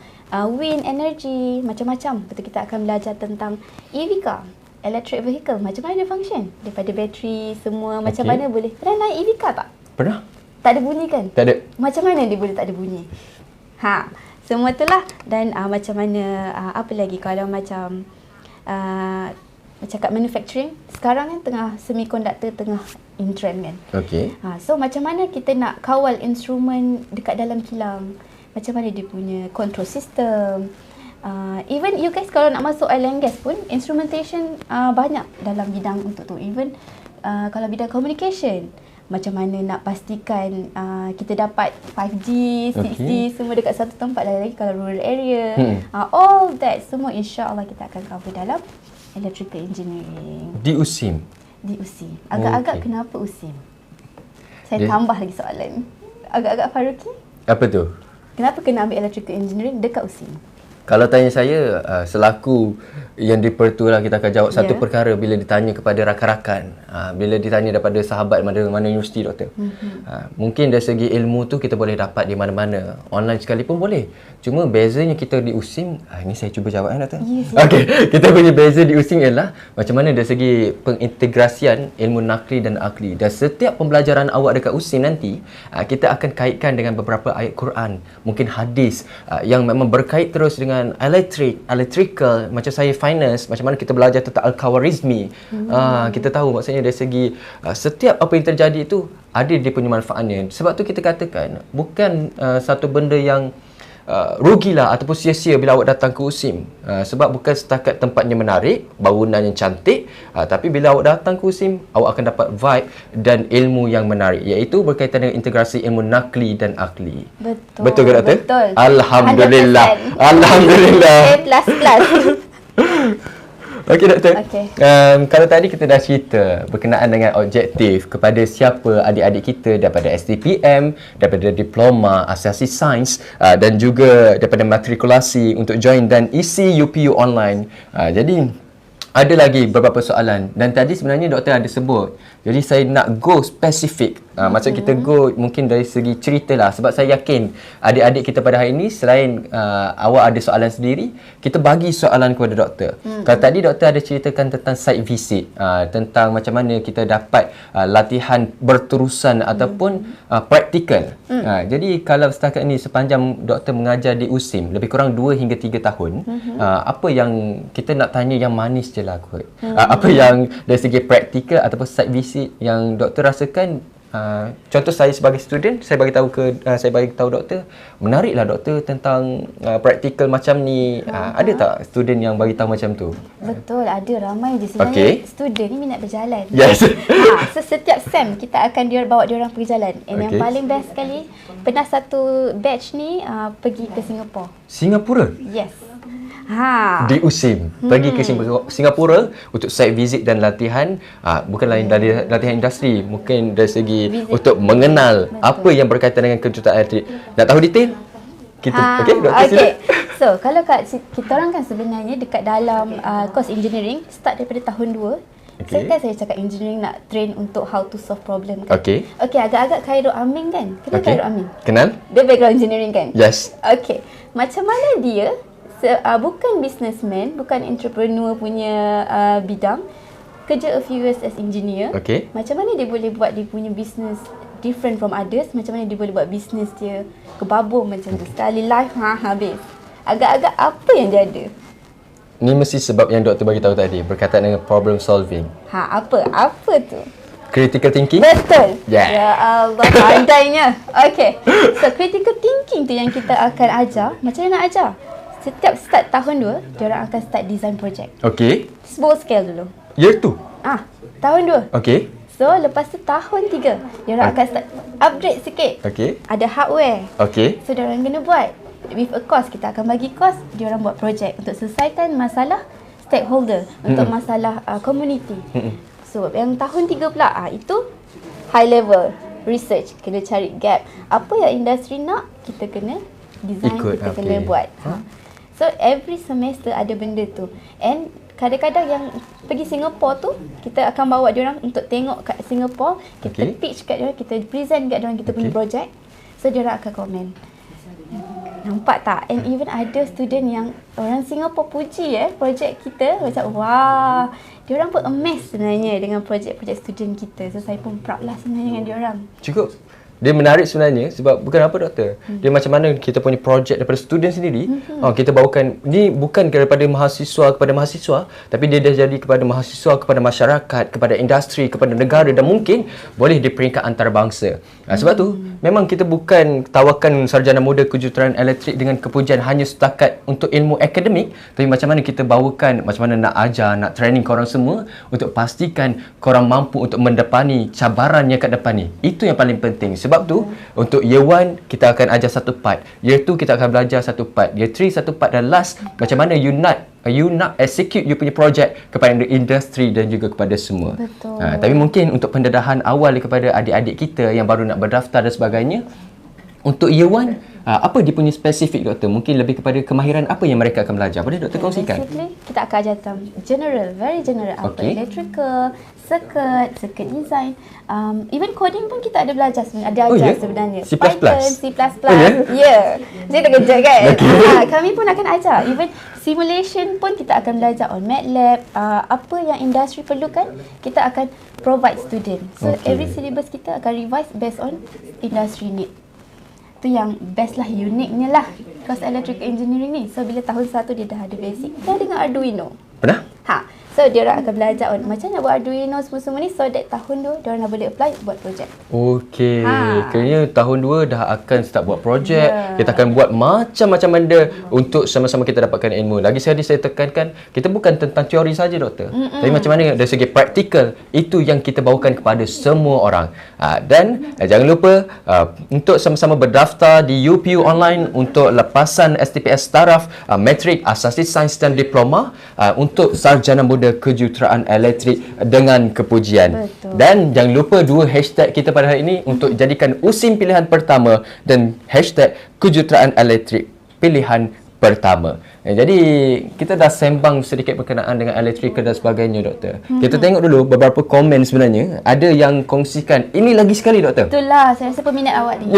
wind energy, macam-macam. Lepas tu kita akan belajar tentang EV car, electric vehicle, macam mana dia function, daripada bateri semua, macam mana boleh. Pernah naik EV car tak? Pernah. Tak ada bunyi kan? Tak ada. Macam mana dia boleh tak ada bunyi? Semua itulah. Dan macam mana, apa lagi kalau macam cakap manufacturing, sekarang kan tengah semiconductor tengah in trend kan. So macam mana kita nak kawal instrumen dekat dalam kilang, macam mana dia punya control system. Even you guys kalau nak masuk oil and gas pun, instrumentation banyak dalam bidang untuk tu. Even kalau bidang communication, macam mana nak pastikan kita dapat 5G, 6G semua dekat satu tempat, lagi kalau rural area. All that semua insya-Allah kita akan cover dalam electrical engineering. Di USIM? Di USIM. Agak-agak kenapa USIM? Saya tambah lagi soalan. Agak-agak Faruqi? Apa tu? Kenapa kena ambil electrical engineering dekat USIM? Kalau tanya saya, selaku yang dipertulah kita akan jawab satu perkara bila ditanya kepada rakan-rakan, bila ditanya daripada sahabat mana universiti doktor. Mungkin dari segi ilmu tu kita boleh dapat di mana-mana, online sekalipun boleh. Cuma bezanya kita di USIM, ini saya cuba jawab doktor. Okey, kita punya beza di USIM ialah macam mana dari segi pengintegrasian ilmu nakli dan akli. Dan setiap pembelajaran awak dekat USIM nanti, kita akan kaitkan dengan beberapa ayat Quran, mungkin hadis yang memang berkait terus dengan electrical. Macam saya finance, macam mana kita belajar tentang Al-Khawarizmi. Kita tahu maksudnya dari segi setiap apa yang terjadi itu ada dia punya manfaatnya. Sebab tu kita katakan bukan satu benda yang rugilah ataupun sia-sia bila awak datang ke USIM. Sebab bukan setakat tempatnya menarik, bangunan yang cantik, tapi bila awak datang ke USIM, awak akan dapat vibe dan ilmu yang menarik, iaitu berkaitan dengan integrasi ilmu nakli dan akli. Betul ke doktor? Betul. Alhamdulillah. 100%. Alhamdulillah. A++. Okey doktor. Okey. Kalau tadi kita dah cerita berkenaan dengan objektif kepada siapa adik-adik kita daripada STPM, daripada diploma, asasi sains dan juga daripada matrikulasi untuk join dan isi UPU online. Jadi ada lagi beberapa soalan dan tadi sebenarnya doktor ada sebut. Jadi saya nak go spesifik. Maksud kita go mungkin dari segi cerita lah. Sebab saya yakin adik-adik kita pada hari ini selain awak ada soalan sendiri, kita bagi soalan kepada doktor. Kalau tadi doktor ada ceritakan tentang site visit, tentang macam mana kita dapat latihan berterusan ataupun praktikal. Jadi kalau setakat ini sepanjang doktor mengajar di USIM lebih kurang 2 hingga 3 tahun, apa yang kita nak tanya yang manis je lah kot. Apa yang dari segi praktikal ataupun site visit yang doktor rasakan, contoh saya sebagai student, saya bagi tahu doktor, menariklah doktor tentang praktikal macam ni. Ada tak student yang bagi tahu macam tu? Betul, ada ramai je sebenarnya. Student ni minat berjalan. Yes. So setiap sem kita akan bawa diorang pergi jalan. And yang paling best sekali, pernah satu batch ni pergi ke Singapura. Singapura? Yes. Di USIM pergi ke Singapura untuk site visit dan latihan, bukan lain dari latihan industri, mungkin dari segi visit untuk mengenal apa yang berkaitan dengan kejuruteraan elektrik. Nak tahu detail? Kita okey, doktor sila. So kalau kita orang kan sebenarnya dekat dalam course engineering start daripada tahun 2. So kan saya cakap engineering nak train untuk how to solve problem kan. Okey, agak-agak Khairul Amin kan. Kenal Khairul Amin? Kenal. Dia background engineering kan? Yes. Okey. Macam mana dia bukan businessman, bukan entrepreneur punya bidang, kerja a few years as engineer. Macam mana dia boleh buat dia punya business different from others, macam mana dia boleh buat business dia kebabung macam tu. Sekali live habis. Agak-agak apa yang dia ada? Ni mesti sebab yang doktor bagi tahu tadi berkaitan dengan problem solving. Apa tu? Critical thinking? Betul. Yeah. Ya Allah, pandainya. Okay. So critical thinking tu yang kita akan ajar. Macam mana nak ajar? Setiap start tahun 2, diorang akan start design project. Small scale dulu. Year 2? Tahun 2. So, lepas tu tahun 3, diorang akan start upgrade sikit. Ada hardware. So, diorang kena buat. With a cost, kita akan bagi cost, diorang buat project untuk selesaikan masalah stakeholder, untuk masalah community. So, yang tahun 3 pula, itu high level research. Kena cari gap. Apa yang industri nak, kita kena design, kita kena buat. So every semester ada benda tu. And kadang-kadang yang pergi Singapura tu, kita akan bawa diorang untuk tengok kat Singapura, kita pitch kat diorang, kita present kat diorang kita punya project. So diorang akan komen. Nampak tak? And even ada student yang orang Singapura puji projek kita, macam wah, diorang pun amazed sebenarnya dengan projek-projek student kita. So saya pun proud lah sebenarnya dengan diorang. Cukup. Dia menarik sebenarnya sebab bukan apa doktor. Dia macam mana kita punya projek daripada student sendiri, kita bawakan ni bukan daripada mahasiswa kepada mahasiswa, tapi dia dah jadi kepada mahasiswa, kepada masyarakat, kepada industri, kepada negara dan mungkin boleh di peringkat antarabangsa. Sebab tu memang kita bukan tawarkan sarjana muda kejuruteraan elektrik dengan kepujian hanya setakat untuk ilmu akademik, tapi macam mana kita bawakan, macam mana nak ajar, nak training korang semua untuk pastikan korang mampu untuk mendepani cabaran yang kat depan ni. Itu yang paling penting. Sebab tu untuk year 1 kita akan ajar satu part, year 2 kita akan belajar satu part, year 3 satu part dan last macam mana you nak execute you punya project kepada industri dan juga kepada semua. Betul. Tapi mungkin untuk pendedahan awal kepada adik-adik kita yang baru nak berdaftar dan sebagainya, untuk year 1 apa dia punya spesifik doktor? Mungkin lebih kepada kemahiran apa yang mereka akan belajar. Boleh doktor kongsikan? Basically, kita akan ajar tentang general, very general. Apa electrical, circuit design, even coding pun kita ada belajar sebenarnya. Ada ajar sebenarnya. C++. Python, C++. Saya terkejut kan? Kami pun akan ajar. Even simulation pun kita akan belajar on MATLAB. Apa yang industri perlukan, kita akan provide student. So every syllabus kita akan revise based on industry need. Tu yang best lah, uniknya lah course electrical engineering ni. So bila tahun 1 dia dah ada basic. Dah dengan Arduino. Pernah? So diorang akan belajar macam nak buat Arduino semua ni, so that tahun 2 diorang dah boleh apply buat projek. Okey, Ha. kiranya tahun 2 dah akan start buat projek. Ya. Kita akan buat macam-macam benda untuk sama-sama kita dapatkan ilmu. Lagi sekali saya tekankan, kita bukan tentang teori saja doktor. Tapi macam mana dari segi praktikal, itu yang kita bawakan kepada semua orang. Dan jangan lupa untuk sama-sama berdaftar di UPU online untuk lepasan STPS Taraf, Matrik, Asasi Sains dan Diploma untuk Sarjana Muda Kejuruteraan Elektrik dengan kepujian. Betul. Dan jangan lupa 2 hashtag kita pada hari ini untuk jadikan USIM pilihan pertama dan hashtag Kejuruteraan Elektrik pilihan pertama. Jadi kita dah sembang sedikit berkenaan dengan elektrikal dan sebagainya doktor. Kita tengok dulu beberapa komen sebenarnya. Ada yang kongsikan, ini lagi sekali doktor. Itulah saya rasa peminat awak ni.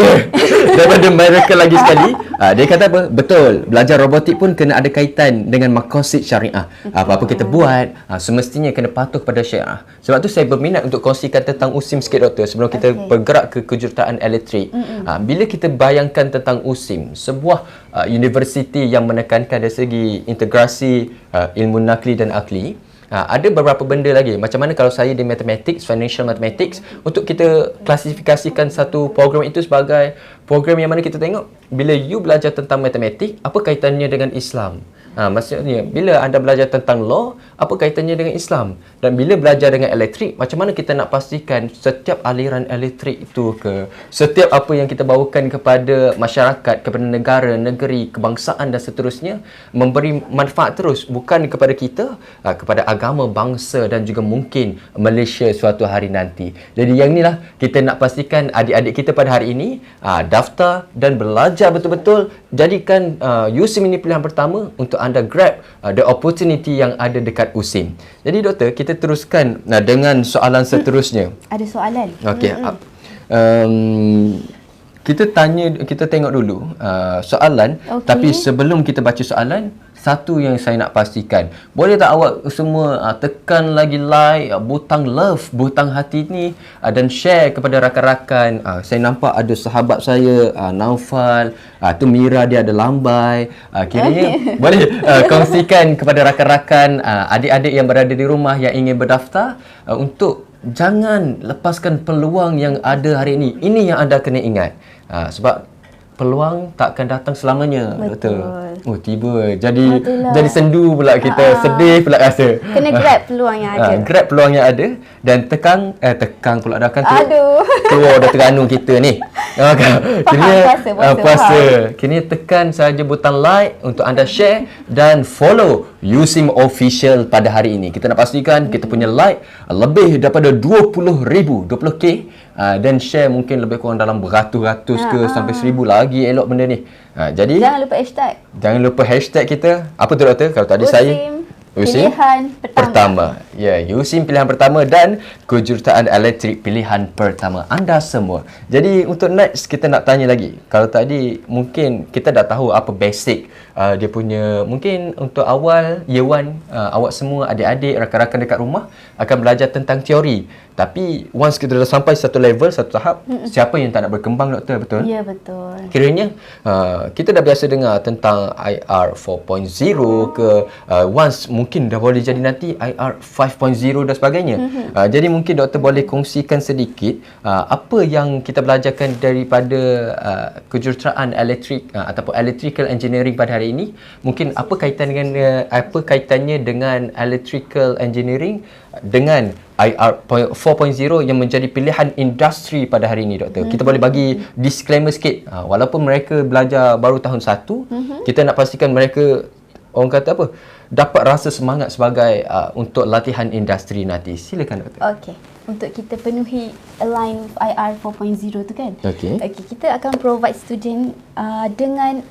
Daripada mereka lagi sekali. Dia kata apa? Betul. Belajar robotik pun kena ada kaitan dengan maqasid syariah. Apa-apa kita buat, semestinya kena patuh pada syariah. Sebab tu saya berminat untuk kongsikan tentang USIM sikit doktor sebelum kita bergerak ke kejuruteraan elektrik. Bila kita bayangkan tentang USIM, sebuah universiti yang menekankan dari segi integrasi ilmu nakli dan akli, ada beberapa benda lagi. Macam mana kalau saya di mathematics, financial mathematics, untuk kita klasifikasikan satu program itu sebagai program yang mana kita tengok bila you belajar tentang matematik, apa kaitannya dengan Islam? Maksudnya bila anda belajar tentang law, apa kaitannya dengan Islam? Dan bila belajar dengan elektrik, macam mana kita nak pastikan setiap aliran elektrik itu setiap apa yang kita bawakan kepada masyarakat, kepada negara, negeri, kebangsaan dan seterusnya memberi manfaat terus, bukan kepada kita, kepada agama, bangsa dan juga mungkin Malaysia suatu hari nanti. Jadi yang inilah kita nak pastikan adik-adik kita pada hari ini daftar dan belajar betul-betul, jadikan USIM ini pilihan pertama untuk anda grab the opportunity yang ada dekat USIM. Jadi doktor, kita teruskan dengan soalan seterusnya. Ada soalan? Okey. Kita tengok dulu soalan, tapi sebelum kita baca soalan, satu yang saya nak pastikan, boleh tak awak semua tekan lagi like, butang love, butang hati ni dan share kepada rakan-rakan. Saya nampak ada sahabat saya Naufal, tu Mira, dia ada lambai. Kiranya boleh kongsikan kepada rakan-rakan, adik-adik yang berada di rumah yang ingin berdaftar untuk jangan lepaskan peluang yang ada hari ini. Ini yang anda kena ingat. Sebab peluang tak akan datang selamanya. Betul. Doktor. Oh, tiba jadi sendu pula kita, sedih pula rasa. Kena grab peluang yang ada. Grab peluang yang ada dan tekan pula dah kan tu. Aduh. Tua dah teranung kita ni. Kini puasa. Kini tekan saja butang like untuk anda share dan follow USIM Official pada hari ini. Kita nak pastikan kita punya like lebih daripada 20k dan share mungkin lebih kurang dalam beratus-ratus ke sampai 1000 lagi elok benda ni. Jadi Jangan lupa hashtag. Jangan lupa hashtag kita. Apa tu doktor? Kalau tadi saya USIM pilihan pertama. Ya, USIM pilihan pertama dan kejuruteraan elektrik pilihan pertama anda semua. Jadi untuk next kita nak tanya lagi. Kalau tadi mungkin kita dah tahu apa basic dia punya, mungkin untuk awal year 1 awak semua adik-adik, rakan-rakan dekat rumah akan belajar tentang teori. Tapi once kita dah sampai satu level, satu tahap, siapa yang tak nak berkembang doktor, betul? Ya, betul. Kiranya kita dah biasa dengar tentang IR 4.0 ke once mungkin dah boleh jadi nanti IR 5.0 dan sebagainya. Jadi mungkin doktor boleh kongsikan sedikit apa yang kita belajarkan daripada kejuruteraan elektrik ataupun electrical engineering pada hari ini. Mungkin apa kaitannya dengan electrical engineering dengan IR 4.0 yang menjadi pilihan industri pada hari ini doktor. Kita boleh bagi disclaimer sikit. Walaupun mereka belajar baru tahun 1, kita nak pastikan mereka, orang kata apa, dapat rasa semangat sebagai untuk latihan industri nanti. Silakan doktor. Okey. Untuk kita penuhi align IR 4.0 tu kan. Okey. Kita akan provide student dengan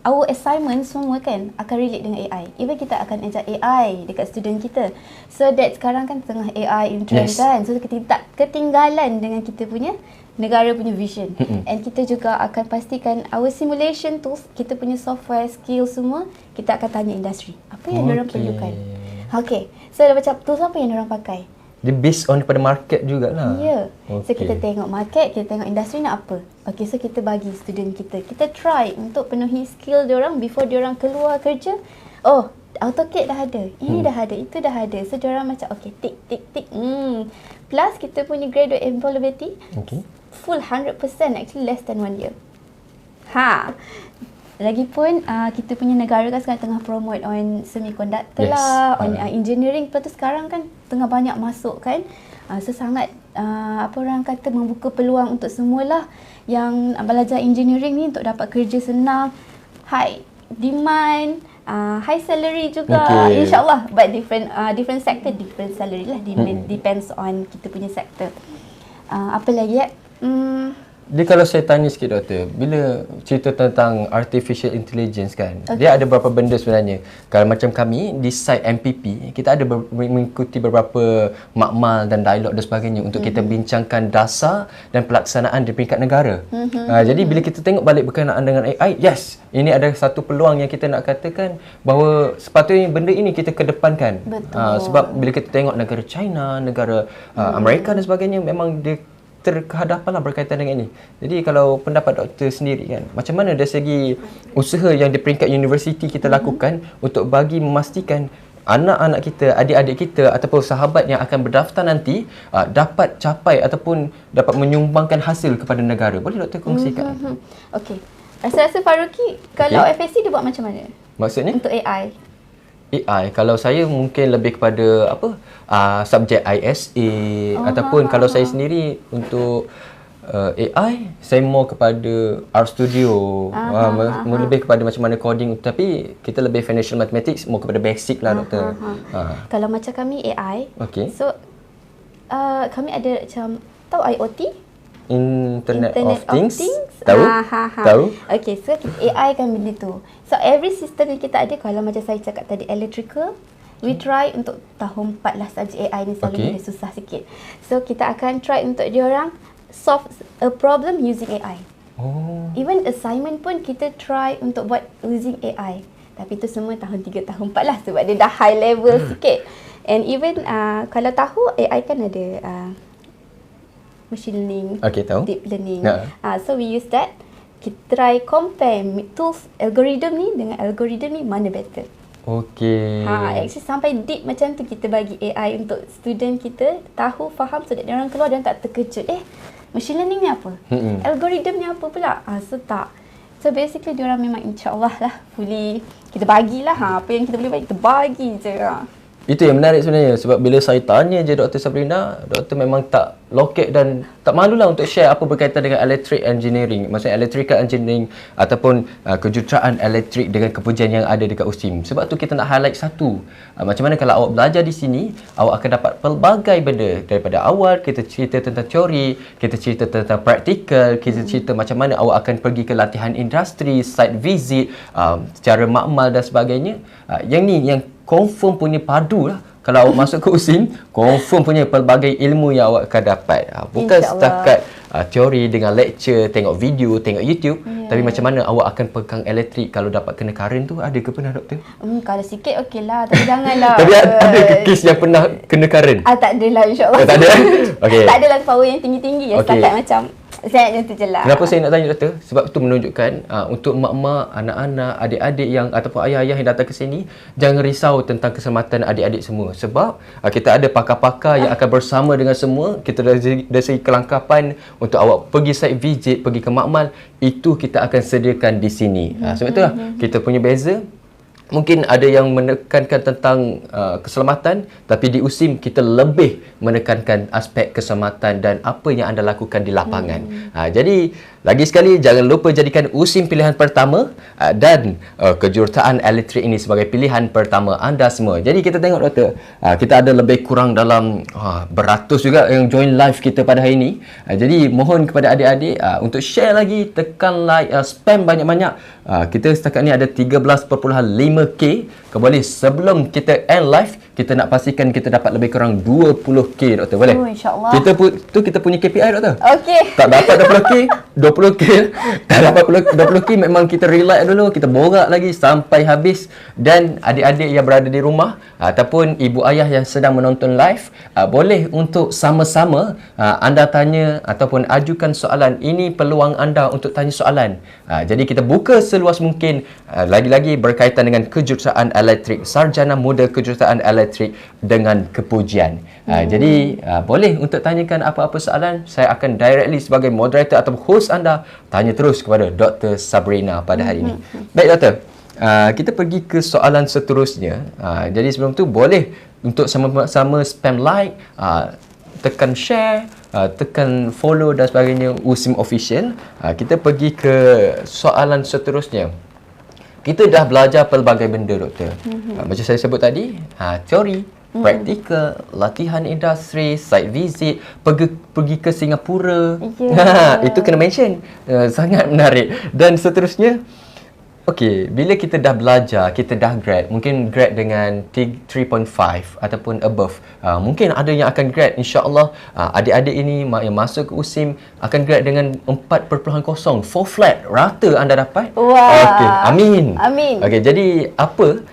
our assignment semua kan akan relate dengan AI. Even kita akan ajak AI dekat student kita. So that sekarang kan tengah AI in trend kan. So kita tak ketinggalan dengan kita punya negara punya vision. And kita juga akan pastikan our simulation tools, kita punya software skill semua, kita akan tanya industri. Apa yang diorang perlukan. Okay. So macam tools apa yang diorang pakai. Dia based on daripada market jugalah. Ya. So kita tengok market, kita tengok industri nak apa. Okay, so kita bagi student kita. Kita try untuk penuhi skill diorang before diorang keluar kerja. Oh, AutoCAD dah ada, ini dah ada, itu dah ada. So diorang macam okay, tick tick tick. Plus kita punya graduate employability full 100%, actually less than 1 year. Lagipun kita punya negara kan sekarang tengah promote on semiconductor lah, on engineering. Lepas tu sekarang kan tengah banyak masuk kan. So sangat apa orang kata membuka peluang untuk semualah yang belajar engineering ni untuk dapat kerja senang, high demand, high salary juga, insyaAllah. But different sector, different salary lah, depends on kita punya sector. Apa lagi Jadi kalau saya tanya sikit doktor, bila cerita tentang artificial intelligence kan, dia ada beberapa benda sebenarnya. Kalau macam kami di site MPP, kita ada mengikuti beberapa makmal dan dialog dan sebagainya untuk kita bincangkan dasar dan pelaksanaan di peringkat negara. Jadi bila kita tengok balik berkenaan dengan AI, yes, ini ada satu peluang yang kita nak katakan bahawa sepatutnya benda ini kita kedepankan. Sebab bila kita tengok negara China, negara Amerika dan sebagainya, memang dia terhadapan lah berkaitan dengan ini. Jadi kalau pendapat doktor sendiri kan, macam mana dari segi usaha yang di peringkat universiti kita lakukan untuk bagi memastikan anak-anak kita, adik-adik kita ataupun sahabat yang akan berdaftar nanti dapat capai ataupun dapat menyumbangkan hasil kepada negara. Boleh doktor kongsikan? Okey. Rasa-rasa Faruqi kalau FSC dia buat macam mana? Maksudnya? Untuk AI. AI, kalau saya mungkin lebih kepada subjek ISA ataupun kalau saya sendiri untuk AI, saya more kepada RStudio, lebih kepada macam mana coding, tapi kita lebih financial mathematics, more kepada basic lah doktor. Kalau macam kami AI, so kami ada macam tahu IoT? Internet of Things. Tahu? Tahu? Okay, so AI kan benda tu. So every system yang kita ada, kalau macam saya cakap tadi electrical, we try untuk tahun 4 lah saja AI ni selalu susah sikit. So kita akan try untuk diorang solve a problem using AI. Even assignment pun kita try untuk buat using AI. Tapi tu semua tahun 3, tahun 4 lah sebab dia dah high level sikit. And even kalau tahu AI kan ada machine learning, deep learning. So we use that. Kita try compare tools, algorithm ni dengan algorithm ni mana better. Actually sampai deep macam tu kita bagi AI untuk student kita tahu, faham, so that dia orang keluar dan tak terkejut. Machine learning ni apa? Algorithm ni apa pula? So tak. So basically dia orang memang insya-Allah lah fully kita bagilah apa yang kita boleh bagi, kita bagi je. Itu yang menarik sebenarnya, sebab bila saya tanya je Dr. Sabrina, doktor memang tak loket dan tak malulah untuk share apa berkaitan dengan electric engineering, maksudnya electrical engineering ataupun kejuruteraan elektrik dengan kepujian yang ada dekat USIM. Sebab tu kita nak highlight satu, macam mana kalau awak belajar di sini, awak akan dapat pelbagai benda. Daripada awal kita cerita tentang teori, kita cerita tentang praktikal, kita cerita macam mana awak akan pergi ke latihan industri, site visit, secara makmal dan sebagainya. Yang ni yang confirm punya padu lah. Kalau awak masuk ke USIM, confirm punya pelbagai ilmu yang awak akan dapat. Bukan setakat teori dengan lecture, tengok video, tengok YouTube, tapi macam mana awak akan pegang elektrik kalau dapat kena current tu, ada ke pernah doktor? Kalau sikit okey lah, tapi janganlah. Tapi ada ke kes yang pernah kena current? Tak adalah insya-Allah. Tak ada? Tak adalah power yang tinggi-tinggi, setakat macam saya macam tu je lah. Kenapa saya nak tanya doktor? Sebab itu menunjukkan untuk mak-mak, anak-anak, adik-adik yang ataupun ayah-ayah yang datang ke sini, jangan risau tentang keselamatan adik-adik semua. Sebab kita ada pakar-pakar yang akan bersama dengan semua. Kita dari segi kelengkapan untuk awak pergi site visit, pergi ke makmal, itu kita akan sediakan di sini. Sebab itulah kita punya beza. Mungkin ada yang menekankan tentang keselamatan, tapi di USIM kita lebih menekankan aspek keselamatan dan apa yang anda lakukan di lapangan. Jadi lagi sekali jangan lupa jadikan USIM pilihan pertama dan kejuruteraan elektrik ini sebagai pilihan pertama anda semua. Jadi kita tengok doktor, kita ada lebih kurang dalam beratus juga yang join live kita pada hari ini. Jadi mohon kepada adik-adik untuk share lagi, tekan like, spam banyak-banyak. Kita setakat ni ada 13.5K. Boleh sebelum kita end live, kita nak pastikan kita dapat lebih kurang 20K doktor, boleh? InsyaAllah. Kita punya KPI doktor. Okey. Tak dapat 20K, 20K. Tak dapat 20K, memang kita relax dulu, kita borak lagi sampai habis. Dan adik-adik yang berada di rumah ataupun ibu ayah yang sedang menonton live, boleh untuk sama-sama anda tanya ataupun ajukan soalan. Ini peluang anda untuk tanya soalan. Jadi kita buka seluas mungkin, lagi-lagi berkaitan dengan kejuruteraan Elektrik, Sarjana Muda Kejuruteraan Elektrik dengan kepujian. Jadi boleh untuk tanyakan apa-apa soalan, saya akan directly sebagai moderator atau host anda tanya terus kepada Dr. Sabrina pada hari ini. Baik doktor, kita pergi ke soalan seterusnya. Jadi sebelum tu boleh untuk sama-sama spam like, tekan share, tekan follow dan sebagainya USIM Official. Kita pergi ke soalan seterusnya. Kita dah belajar pelbagai benda doktor. Macam saya sebut tadi, teori, praktikal, latihan industri, site visit, pergi ke Singapura. Itu kena mention. Sangat menarik. Dan seterusnya, okey, bila kita dah belajar, kita dah grad, mungkin grad dengan 3.5 ataupun above. Mungkin ada yang akan grad, insya-Allah adik-adik ini yang masuk ke USIM akan grad dengan 4.0, 4 flat, rata anda dapat. Wah. Okey, amin. Amin. Okey, jadi apa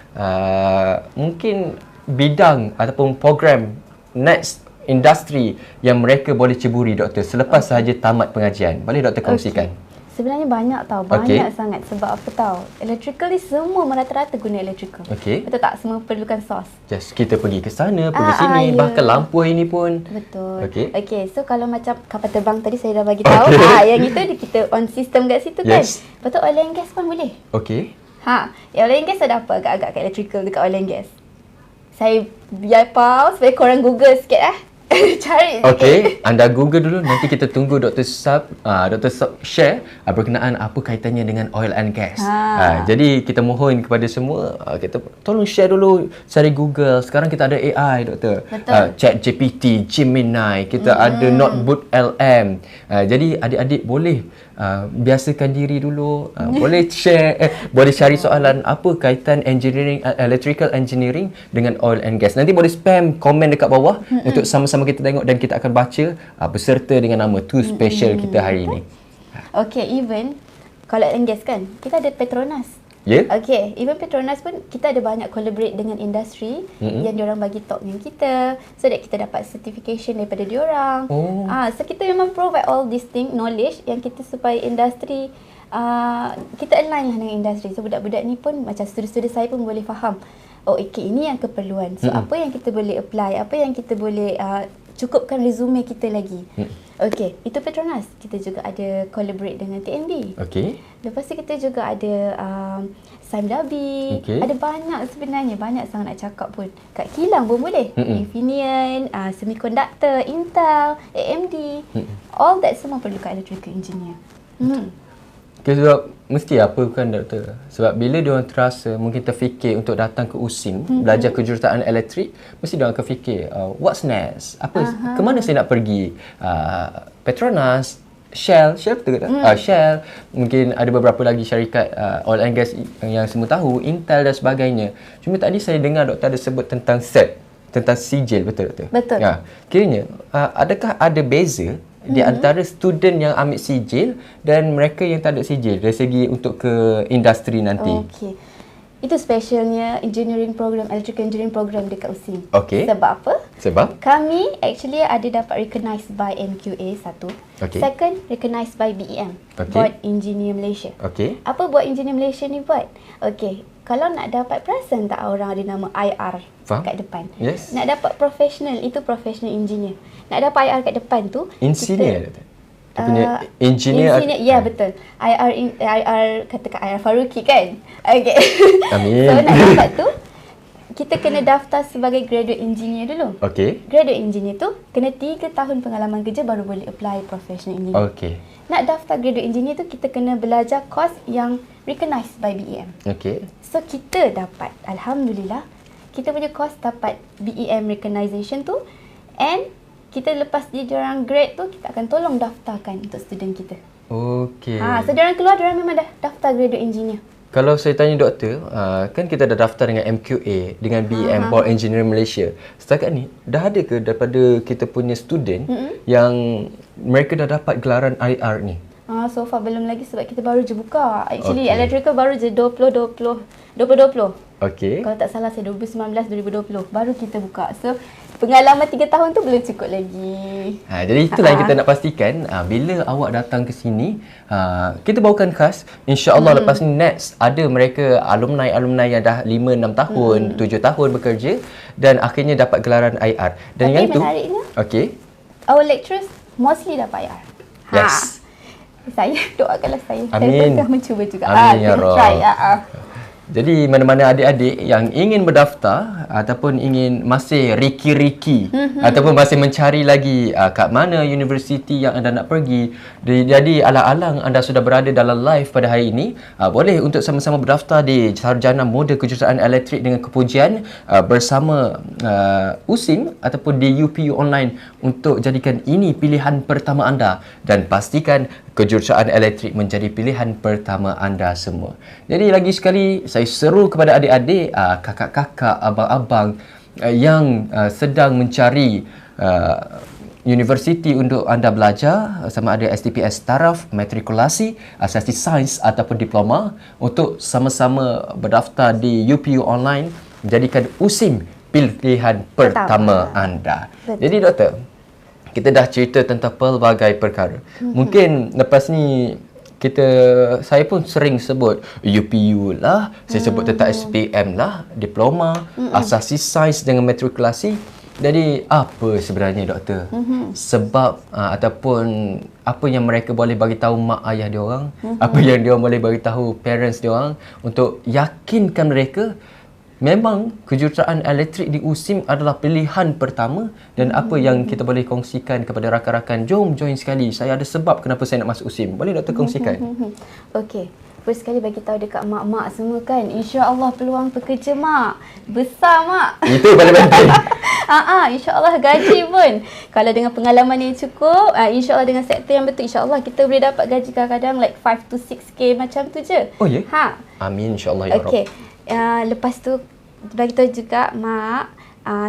mungkin bidang ataupun program next industri yang mereka boleh ceburi doktor selepas sahaja tamat pengajian? Boleh doktor kongsikan? Sebenarnya banyak tau, banyak sangat. Sebab apa tahu? Electrical ni semua rata-rata guna electrical. Betul tak? Semua perlukan sos. Just kita pergi ke sana, pergi sini, bahkan lampu ini pun. Betul. Okey. So kalau macam kapal terbang tadi saya dah bagi tahu, yang itu kita on system kat situ kan. Betul, oil and gas pun boleh. Okey. Yang oil and gas ada apa agak-agak kat electrical dekat oil and gas? Saya biar pause supaya korang Google sikit cari sikit. Okey, anda Google dulu, nanti kita tunggu Dr. Sab share berkenaan apa kaitannya dengan oil and gas. Jadi kita mohon kepada semua, kita tolong share dulu, cari Google. Sekarang kita ada AI doktor. ChatGPT, Gemini, kita ada Notebook LM. Jadi adik-adik boleh biasakan diri dulu, boleh share, boleh cari soalan apa kaitan engineering, electrical engineering dengan oil and gas. Nanti boleh spam komen dekat bawah untuk sama-sama kita tengok dan kita akan baca beserta dengan nama tu special kita hari ini. Okay, even kalau oil and gas kan, kita ada Petronas. Okay, even Petronas pun kita ada banyak collaborate dengan industri yang diorang bagi talk dengan kita so that kita dapat certification daripada diorang. So kita memang provide all this thing, knowledge yang kita supaya industri kita align lah dengan industri. So budak-budak ni pun macam studi-studi saya pun boleh faham. Okay, ini yang keperluan. So apa yang kita boleh apply, apa yang kita boleh cukupkan resume kita lagi. Okay, itu Petronas. Kita juga ada collaborate dengan TNB. Okay. Lepas tu kita juga ada Sime Dhabi. Ada banyak sebenarnya, banyak sangat nak cakap pun. Kat kilang pun boleh. Infineon, Semiconductor, Intel, AMD. All that semua perlukan electrical engineer. Okay, sebab mesti apa kan doktor? Sebab bila diorang terasa mungkin terfikir untuk datang ke USIM, belajar kejuruteraan elektrik, mesti diorang akan fikir, what's next? Ke mana saya nak pergi? Petronas, Shell betul ke tak? Shell, mungkin ada beberapa lagi syarikat oil and gas yang semua tahu, Intel dan sebagainya. Cuma tadi saya dengar doktor ada sebut tentang cert, tentang sijil, betul doktor? Betul. Kiranya, adakah ada beza di antara student yang ambil sijil dan mereka yang tak ada sijil dari segi untuk ke industri nanti? Okey. Itu specialnya engineering program, electrical engineering program dekat USIM. Okey. Sebab apa? Sebab? Kami actually ada dapat recognized by NQA satu. Second, recognized by BEM, Board Engineer Malaysia. Apa Board Engineer Malaysia ni buat? Okey. Kalau nak dapat, perasan tak orang ada nama IR kat depan? Nak dapat professional, itu professional engineer. Nak dapat IR kat depan tu, engineer engineer. Ya, betul. IR katakan IR Faruqi kan? Okay. Amin. So nak dapat tu, kita kena daftar sebagai graduate engineer dulu. Graduate engineer tu kena 3 tahun pengalaman kerja baru boleh apply professional engineer. Nak daftar graduate engineer tu, kita kena belajar course yang recognized by BEM. So kita dapat, alhamdulillah, kita punya course dapat BEM recognition tu, and kita lepas diorang grade tu, kita akan tolong daftarkan untuk student kita. So diorang keluar, diorang memang dah daftar graduate engineer. Kalau saya tanya doktor, kan kita dah daftar dengan MQA, dengan BEM, Board Engineering Malaysia. Setakat ni, dah ada ke daripada kita punya student yang mereka dah dapat gelaran IR ni? So far belum lagi sebab kita baru je buka. Actually electrical baru je 2020. Kalau tak salah saya 2019-2020 baru kita buka. So pengalaman 3 tahun tu belum cukup lagi. Jadi itulah yang kita nak pastikan, bila awak datang ke sini, kita bawakan khas. InsyaAllah lepas ni next ada mereka alumni yang dah 5-6 tahun, 7 tahun bekerja dan akhirnya dapat gelaran IR. Dan Tapi yang tu, menariknya, okey. our lecturers mostly dapat IR. Yes. Saya doakanlah saya. Amin. Saya pun dah mencuba juga. Amin ya Rabb. Try. Jadi mana-mana adik-adik yang ingin berdaftar ataupun ingin masih riki-riki ataupun masih mencari lagi kat mana universiti yang anda nak pergi, jadi alang-alang anda sudah berada dalam live pada hari ini, boleh untuk sama-sama berdaftar di Sarjana Muda Kejuruteraan Elektrik dengan Kepujian bersama USIM ataupun di UPU Online untuk jadikan ini pilihan pertama anda dan pastikan kejuruteraan elektrik menjadi pilihan pertama anda semua. Jadi lagi sekali saya seru kepada adik-adik, kakak-kakak, abang-abang yang sedang mencari universiti untuk anda belajar, sama ada STPS taraf, matrikulasi, asasi sains ataupun diploma, untuk sama-sama berdaftar di UPU Online, jadikan USIM pilihan pertama anda. Betul. Jadi doktor, kita dah cerita tentang pelbagai perkara. Mungkin lepas ni saya pun sering sebut UPU lah, saya sebut tentang SPM lah, diploma, asasi sains dengan matrikulasi. Jadi apa sebenarnya doktor? Sebab ataupun apa yang mereka boleh bagi tahu mak ayah dia orang, apa yang dia boleh bagi tahu parents dia orang untuk yakinkan mereka memang kejuruteraan elektrik di USIM adalah pilihan pertama, dan apa yang kita boleh kongsikan kepada rakan-rakan, jom join sekali, saya ada sebab kenapa saya nak masuk USIM. Boleh doktor kongsikan? Okey. First sekali bagi tahu dekat mak-mak semua kan, insya-Allah peluang pekerja mak besar mak. Itu paling penting. insya-Allah gaji pun kalau dengan pengalaman yang cukup, insya-Allah dengan sektor yang betul, insya-Allah kita boleh dapat gaji kadang-kadang like 5 to 6k macam tu je. Oh ya? Amin insya-Allah ya Rabb. Okey. Lepas tu bagi tahu juga mak,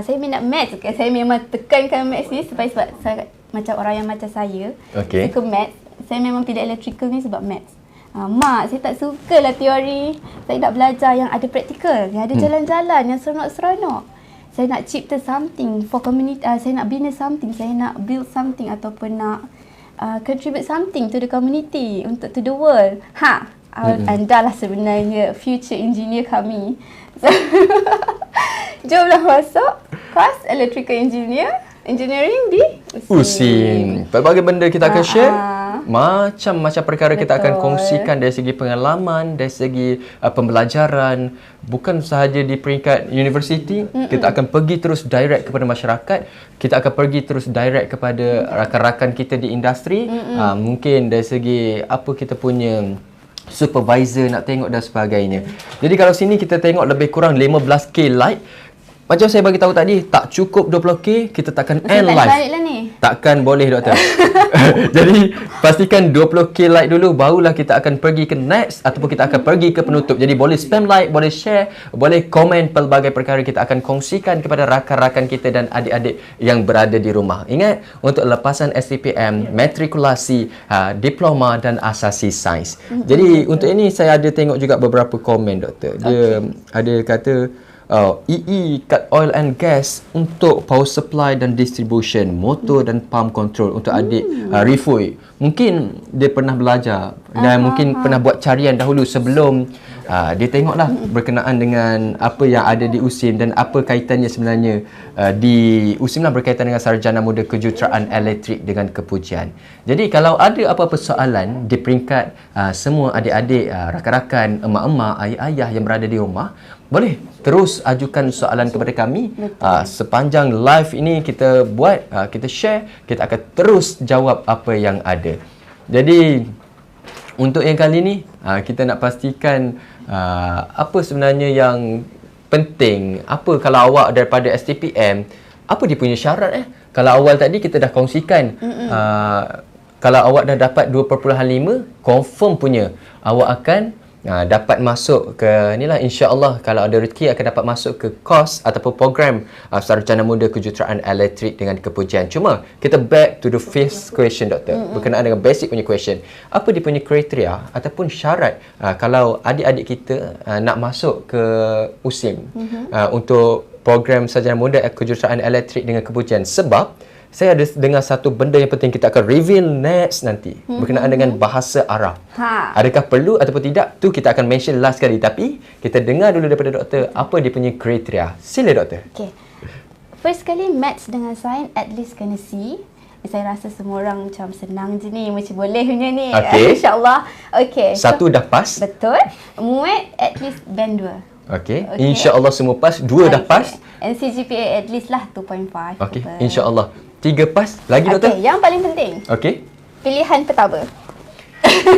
saya minat maths. Okay? Saya memang tekankan maths ni sebab saya, macam orang yang macam saya, suka maths. Saya memang pilih electrical ni sebab maths. Mak, saya tak suka lah teori. Saya nak belajar yang ada praktikal, yang ada jalan-jalan, yang seronok-seronok. Saya nak cipta something for community, saya nak bina something, saya nak build something ataupun nak contribute something to the community, untuk to the world. Anda lah sebenarnya future engineer kami. So, jomlah masuk kelas electrical engineering di USIM. Pelbagai benda kita akan share. Macam-macam perkara kita akan kongsikan dari segi pengalaman, dari segi pembelajaran, bukan sahaja di peringkat universiti. Kita akan pergi terus direct kepada masyarakat, kita akan pergi terus direct kepada rakan-rakan kita di industri. Mungkin dari segi apa kita punya supervisor nak tengok dan sebagainya. Jadi kalau sini kita tengok lebih kurang 15k like. Macam saya bagi tahu tadi, tak cukup 20k, kita takkan end live. Takkan boleh doktor. Jadi pastikan 20k like dulu, barulah kita akan pergi ke next ataupun kita akan pergi ke penutup. Jadi boleh spam like, boleh share, boleh komen pelbagai perkara, kita akan kongsikan kepada rakan-rakan kita dan adik-adik yang berada di rumah. Ingat, untuk lepasan STPM, matrikulasi, diploma dan asasi sains. Jadi untuk ini saya ada tengok juga beberapa komen doktor. Dia ada kata EE cut oil and gas untuk power supply dan distribution, motor dan pump control untuk adik Rifui. Mungkin dia pernah belajar dan mungkin pernah buat carian dahulu sebelum dia tengoklah berkenaan dengan apa yang ada di USIM dan apa kaitannya sebenarnya di USIM lah berkaitan dengan Sarjana Muda Kejuruteraan Elektrik dengan Kepujian. Jadi kalau ada apa-apa soalan di peringkat semua adik-adik, rakan-rakan, emak-emak, ayah-ayah yang berada di rumah, boleh terus ajukan soalan kepada kami. Sepanjang live ini kita buat, kita share, kita akan terus jawab apa yang ada. Jadi untuk yang kali ni kita nak pastikan apa sebenarnya yang penting. Apa kalau awak daripada STPM, apa dia punya syarat Kalau awal tadi kita dah kongsikan, kalau awak dah dapat 2.5, confirm punya awak akan dapat masuk ke ni lah, insya-Allah kalau ada rezeki akan dapat masuk ke kos ataupun program Sarjana Muda Kejuruteraan Elektrik dengan kepujian. Cuma kita back to the first question, doktor, berkenaan dengan basic punya question. Apa dia punya kriteria ataupun syarat kalau adik-adik kita nak masuk ke USIM untuk program Sarjana Muda Kejuruteraan Elektrik dengan kepujian? Sebab saya ada dengar satu benda yang penting kita akan reveal next nanti berkenaan dengan bahasa Arab. Adakah perlu ataupun tidak, tu kita akan mention last kali. Tapi kita dengar dulu daripada doktor apa dia punya kriteria. Sila doktor. Okay. First kali maths dengan sains at least kena C. Saya rasa semua orang macam senang je ni, macam boleh punya ni. Okay. InsyaAllah. Okay. Satu dah pas. Betul. Muat at least band 2. Okay. InsyaAllah semua pas. 2 dah pas. And CGPA at least lah 2.5. Okay. InsyaAllah. 3 pas. Lagi doktor? Okay. Yang paling penting. Okay. Pilihan pertama.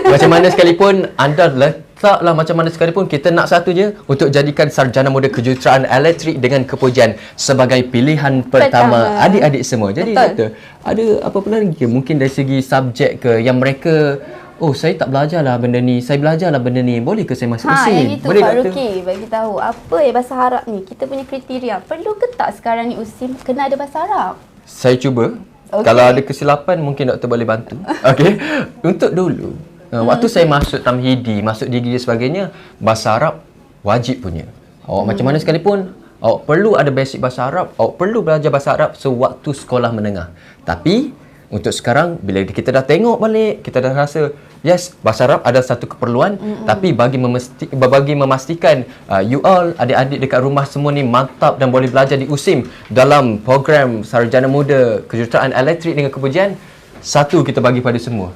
Macam mana sekalipun anda letaklah macam mana sekalipun, kita nak satu je untuk jadikan Sarjana Muda Kejuruteraan Elektrik dengan kepujian sebagai pilihan pertama adik-adik semua. Jadi doktor, ada apa-apa lagi mungkin dari segi subjek ke yang mereka, oh saya tak belajarlah benda ni, saya belajarlah benda ni, boleh ke saya masuk USIM? Yang itu boleh, Pak Ruki bagi tahu apa bahasa Arab ni, kita punya kriteria. Perlu ke tak sekarang ni USIM kena ada bahasa Arab? Saya cuba. Okay. Kalau ada kesilapan mungkin doktor boleh bantu. Okey. Untuk dulu, waktu saya masuk tamhidi, masuk degree dan sebagainya, bahasa Arab wajib punya. Awak macam mana sekalipun, awak perlu ada basic bahasa Arab, awak perlu belajar bahasa Arab sewaktu sekolah menengah. Tapi untuk sekarang bila kita dah tengok balik, kita dah rasa yes, bahasa Arab ada satu keperluan, tapi bagi memastikan you all adik-adik dekat rumah semua ni mantap dan boleh belajar di USIM dalam program Sarjana Muda Kejuruteraan Elektrik dengan kepujian, satu kita bagi pada semua.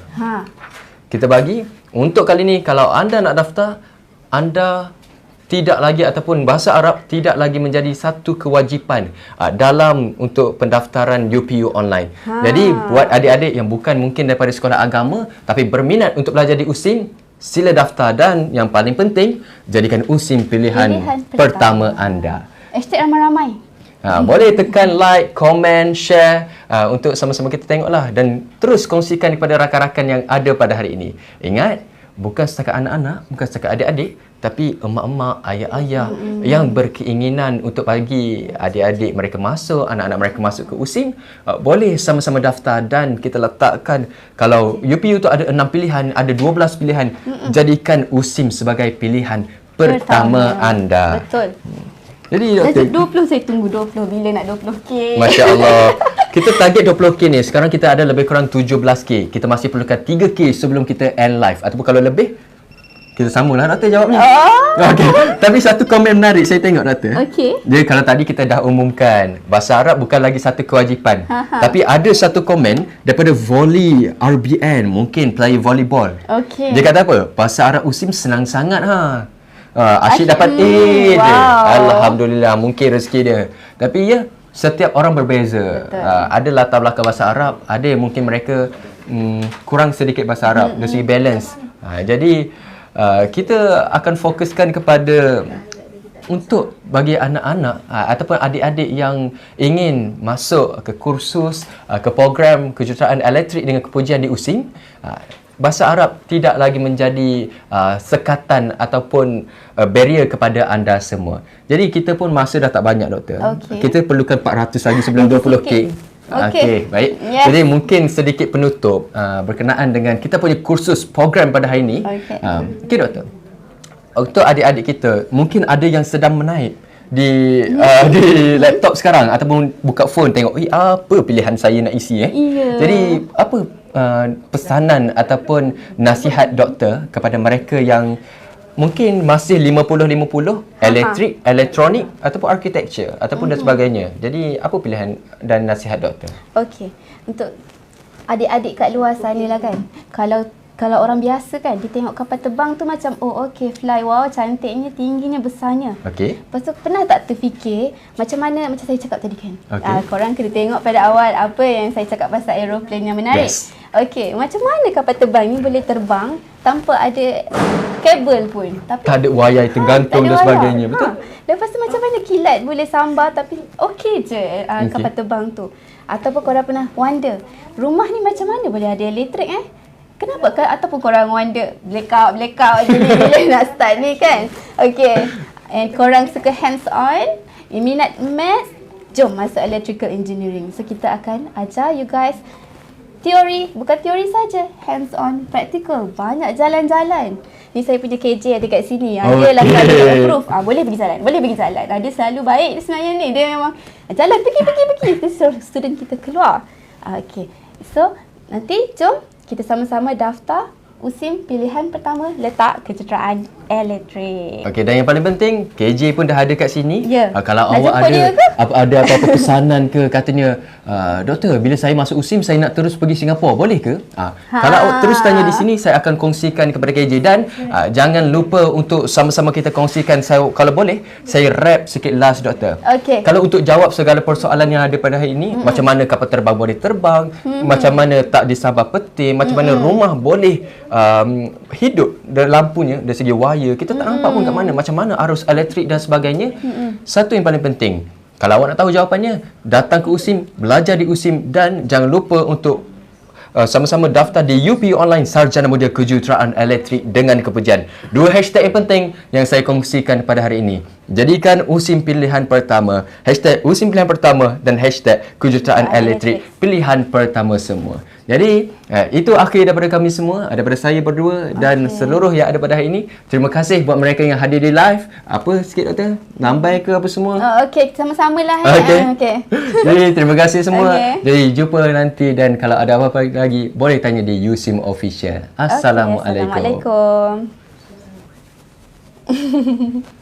Kita bagi untuk kali ni, kalau anda nak daftar, anda tidak lagi ataupun bahasa Arab tidak lagi menjadi satu kewajipan dalam untuk pendaftaran UPU online. Jadi buat adik-adik yang bukan mungkin daripada sekolah agama tapi berminat untuk belajar di USIM, sila daftar, dan yang paling penting jadikan USIM pilihan pertama anda. Hashtag ramai-ramai. Boleh tekan like, komen, share untuk sama-sama kita tengoklah, dan terus kongsikan kepada rakan-rakan yang ada pada hari ini. Ingat, bukan setakat anak-anak, bukan setakat adik-adik, tapi emak-emak, ayah-ayah yang berkeinginan untuk bagi adik-adik mereka masuk, anak-anak mereka masuk ke USIM, boleh sama-sama daftar, dan kita letakkan, kalau UPU tu ada 6 pilihan, ada 12 pilihan, jadikan USIM sebagai pilihan pertama anda. Betul. Jadi doktor, 20 saya tunggu 20 bila nak 20k. Masya Allah. Kita target 20k ni. Sekarang kita ada lebih kurang 17k. Kita masih perlukan 3k sebelum kita end live. Ataupun kalau lebih, kita sambunglah doktor jawabnya. Okey. Tapi satu komen menarik saya tengok doktor. Okey. Dia kalau tadi kita dah umumkan bahasa Arab bukan lagi satu kewajipan. Tapi ada satu komen daripada Volley RBN, mungkin player volleyball. Okey. Dia kata apa? Bahasa Arab USIM senang sangat Asyik dapat A je. Alhamdulillah, mungkin rezeki dia. Tapi ya, setiap orang berbeza. Ada latar belakang bahasa Arab, ada yang mungkin mereka kurang sedikit bahasa Arab dari segi balance. Jadi kita akan fokuskan kepada untuk bagi anak-anak ataupun adik-adik yang ingin masuk ke kursus, ke program kejuruteraan elektrik dengan kepujian di USIM, bahasa Arab tidak lagi menjadi sekatan ataupun barrier kepada anda semua. Jadi kita pun masa dah tak banyak doktor. Kita perlukan 400 lagi sebelum 20k. Okey, baik. Yes. Jadi mungkin sedikit penutup berkenaan dengan kita punya kursus program pada hari ini. Okey doktor. Untuk adik-adik kita, mungkin ada yang sedang menaip di laptop sekarang ataupun buka phone tengok, apa pilihan saya nak isi Jadi apa pesanan ataupun nasihat doktor kepada mereka yang mungkin masih 50-50 elektrik, elektronik ataupun architecture ataupun dan sebagainya. Jadi apa pilihan dan nasihat doktor? Okey. Untuk adik-adik kat luar sana lah kan. Kalau orang biasa kan, dia tengok kapal terbang tu macam, oh okey, fly, wow, cantiknya, tingginya, besarnya. Okey. Lepas tu pernah tak terfikir macam mana, macam saya cakap tadi kan. Korang kena tengok pada awal apa yang saya cakap pasal aeroplane yang menarik. Yes. Okey, macam mana kapal terbang ni boleh terbang tanpa ada kabel pun. Tapi tak ada wayar tergantung dan sebagainya, betul? Lepas tu macam mana kilat boleh sambar tapi okey je kapal terbang tu. Ataupun korang pernah wonder, rumah ni macam mana boleh ada elektrik kenapa kan? Ataupun korang wonder blackout je ni bila nak start ni kan. Okay. And korang suka hands on, minat maths, jom masuk electrical engineering. So kita akan ajar you guys teori, bukan teori saja, hands on, practical. Banyak jalan-jalan. Ni saya punya KJ ada kat sini. Dia lah selalu approve. Boleh pergi jalan. Dia selalu baik dia sebenarnya ni. Dia memang jalan pergi. Dia suruh student kita keluar. Okay. So nanti jom kita sama-sama daftar USIM pilihan pertama letak kejuruteraan elektrik. Okey, dan yang paling penting KJ pun dah ada kat sini. Ya. Kalau Nak awak jemput dia ke? ada apa-apa pesanan ke, katanya doktor, bila saya masuk USIM saya nak terus pergi Singapura, boleh ke? Kalau awak terus tanya di sini, saya akan kongsikan kepada KJ. Dan jangan lupa untuk sama-sama kita kongsikan. Kalau boleh saya wrap sikit last doktor. Okey. Kalau untuk jawab segala persoalan yang ada pada hari ini, macam mana kapal terbang boleh terbang, macam mana tak disabar peti, macam mana rumah boleh hidup, dan lampunya dari segi wire kita tak nampak pun kat mana, macam mana arus elektrik dan sebagainya. Satu yang paling penting, kalau awak nak tahu jawapannya, datang ke USIM, belajar di USIM, dan jangan lupa untuk sama-sama daftar di UP Online Sarjana Muda Kejuruteraan Elektrik dengan kepujian. 2 hashtag yang penting yang saya kongsikan pada hari ini. Jadikan USIM pilihan pertama, hashtag USIM pilihan pertama, dan hashtag Kejuruteraan Elektrik pilihan pertama semua. Jadi itu akhir daripada kami semua, daripada saya berdua dan seluruh yang ada pada hari ini. Terima kasih buat mereka yang hadir di live. Apa sikit doktor? Lambai ke apa semua? Okey, sama-sama lah. Okey. Jadi terima kasih semua. Jadi jumpa nanti, dan kalau ada apa-apa lagi boleh tanya di USIM Official. Assalamualaikum. Assalamualaikum.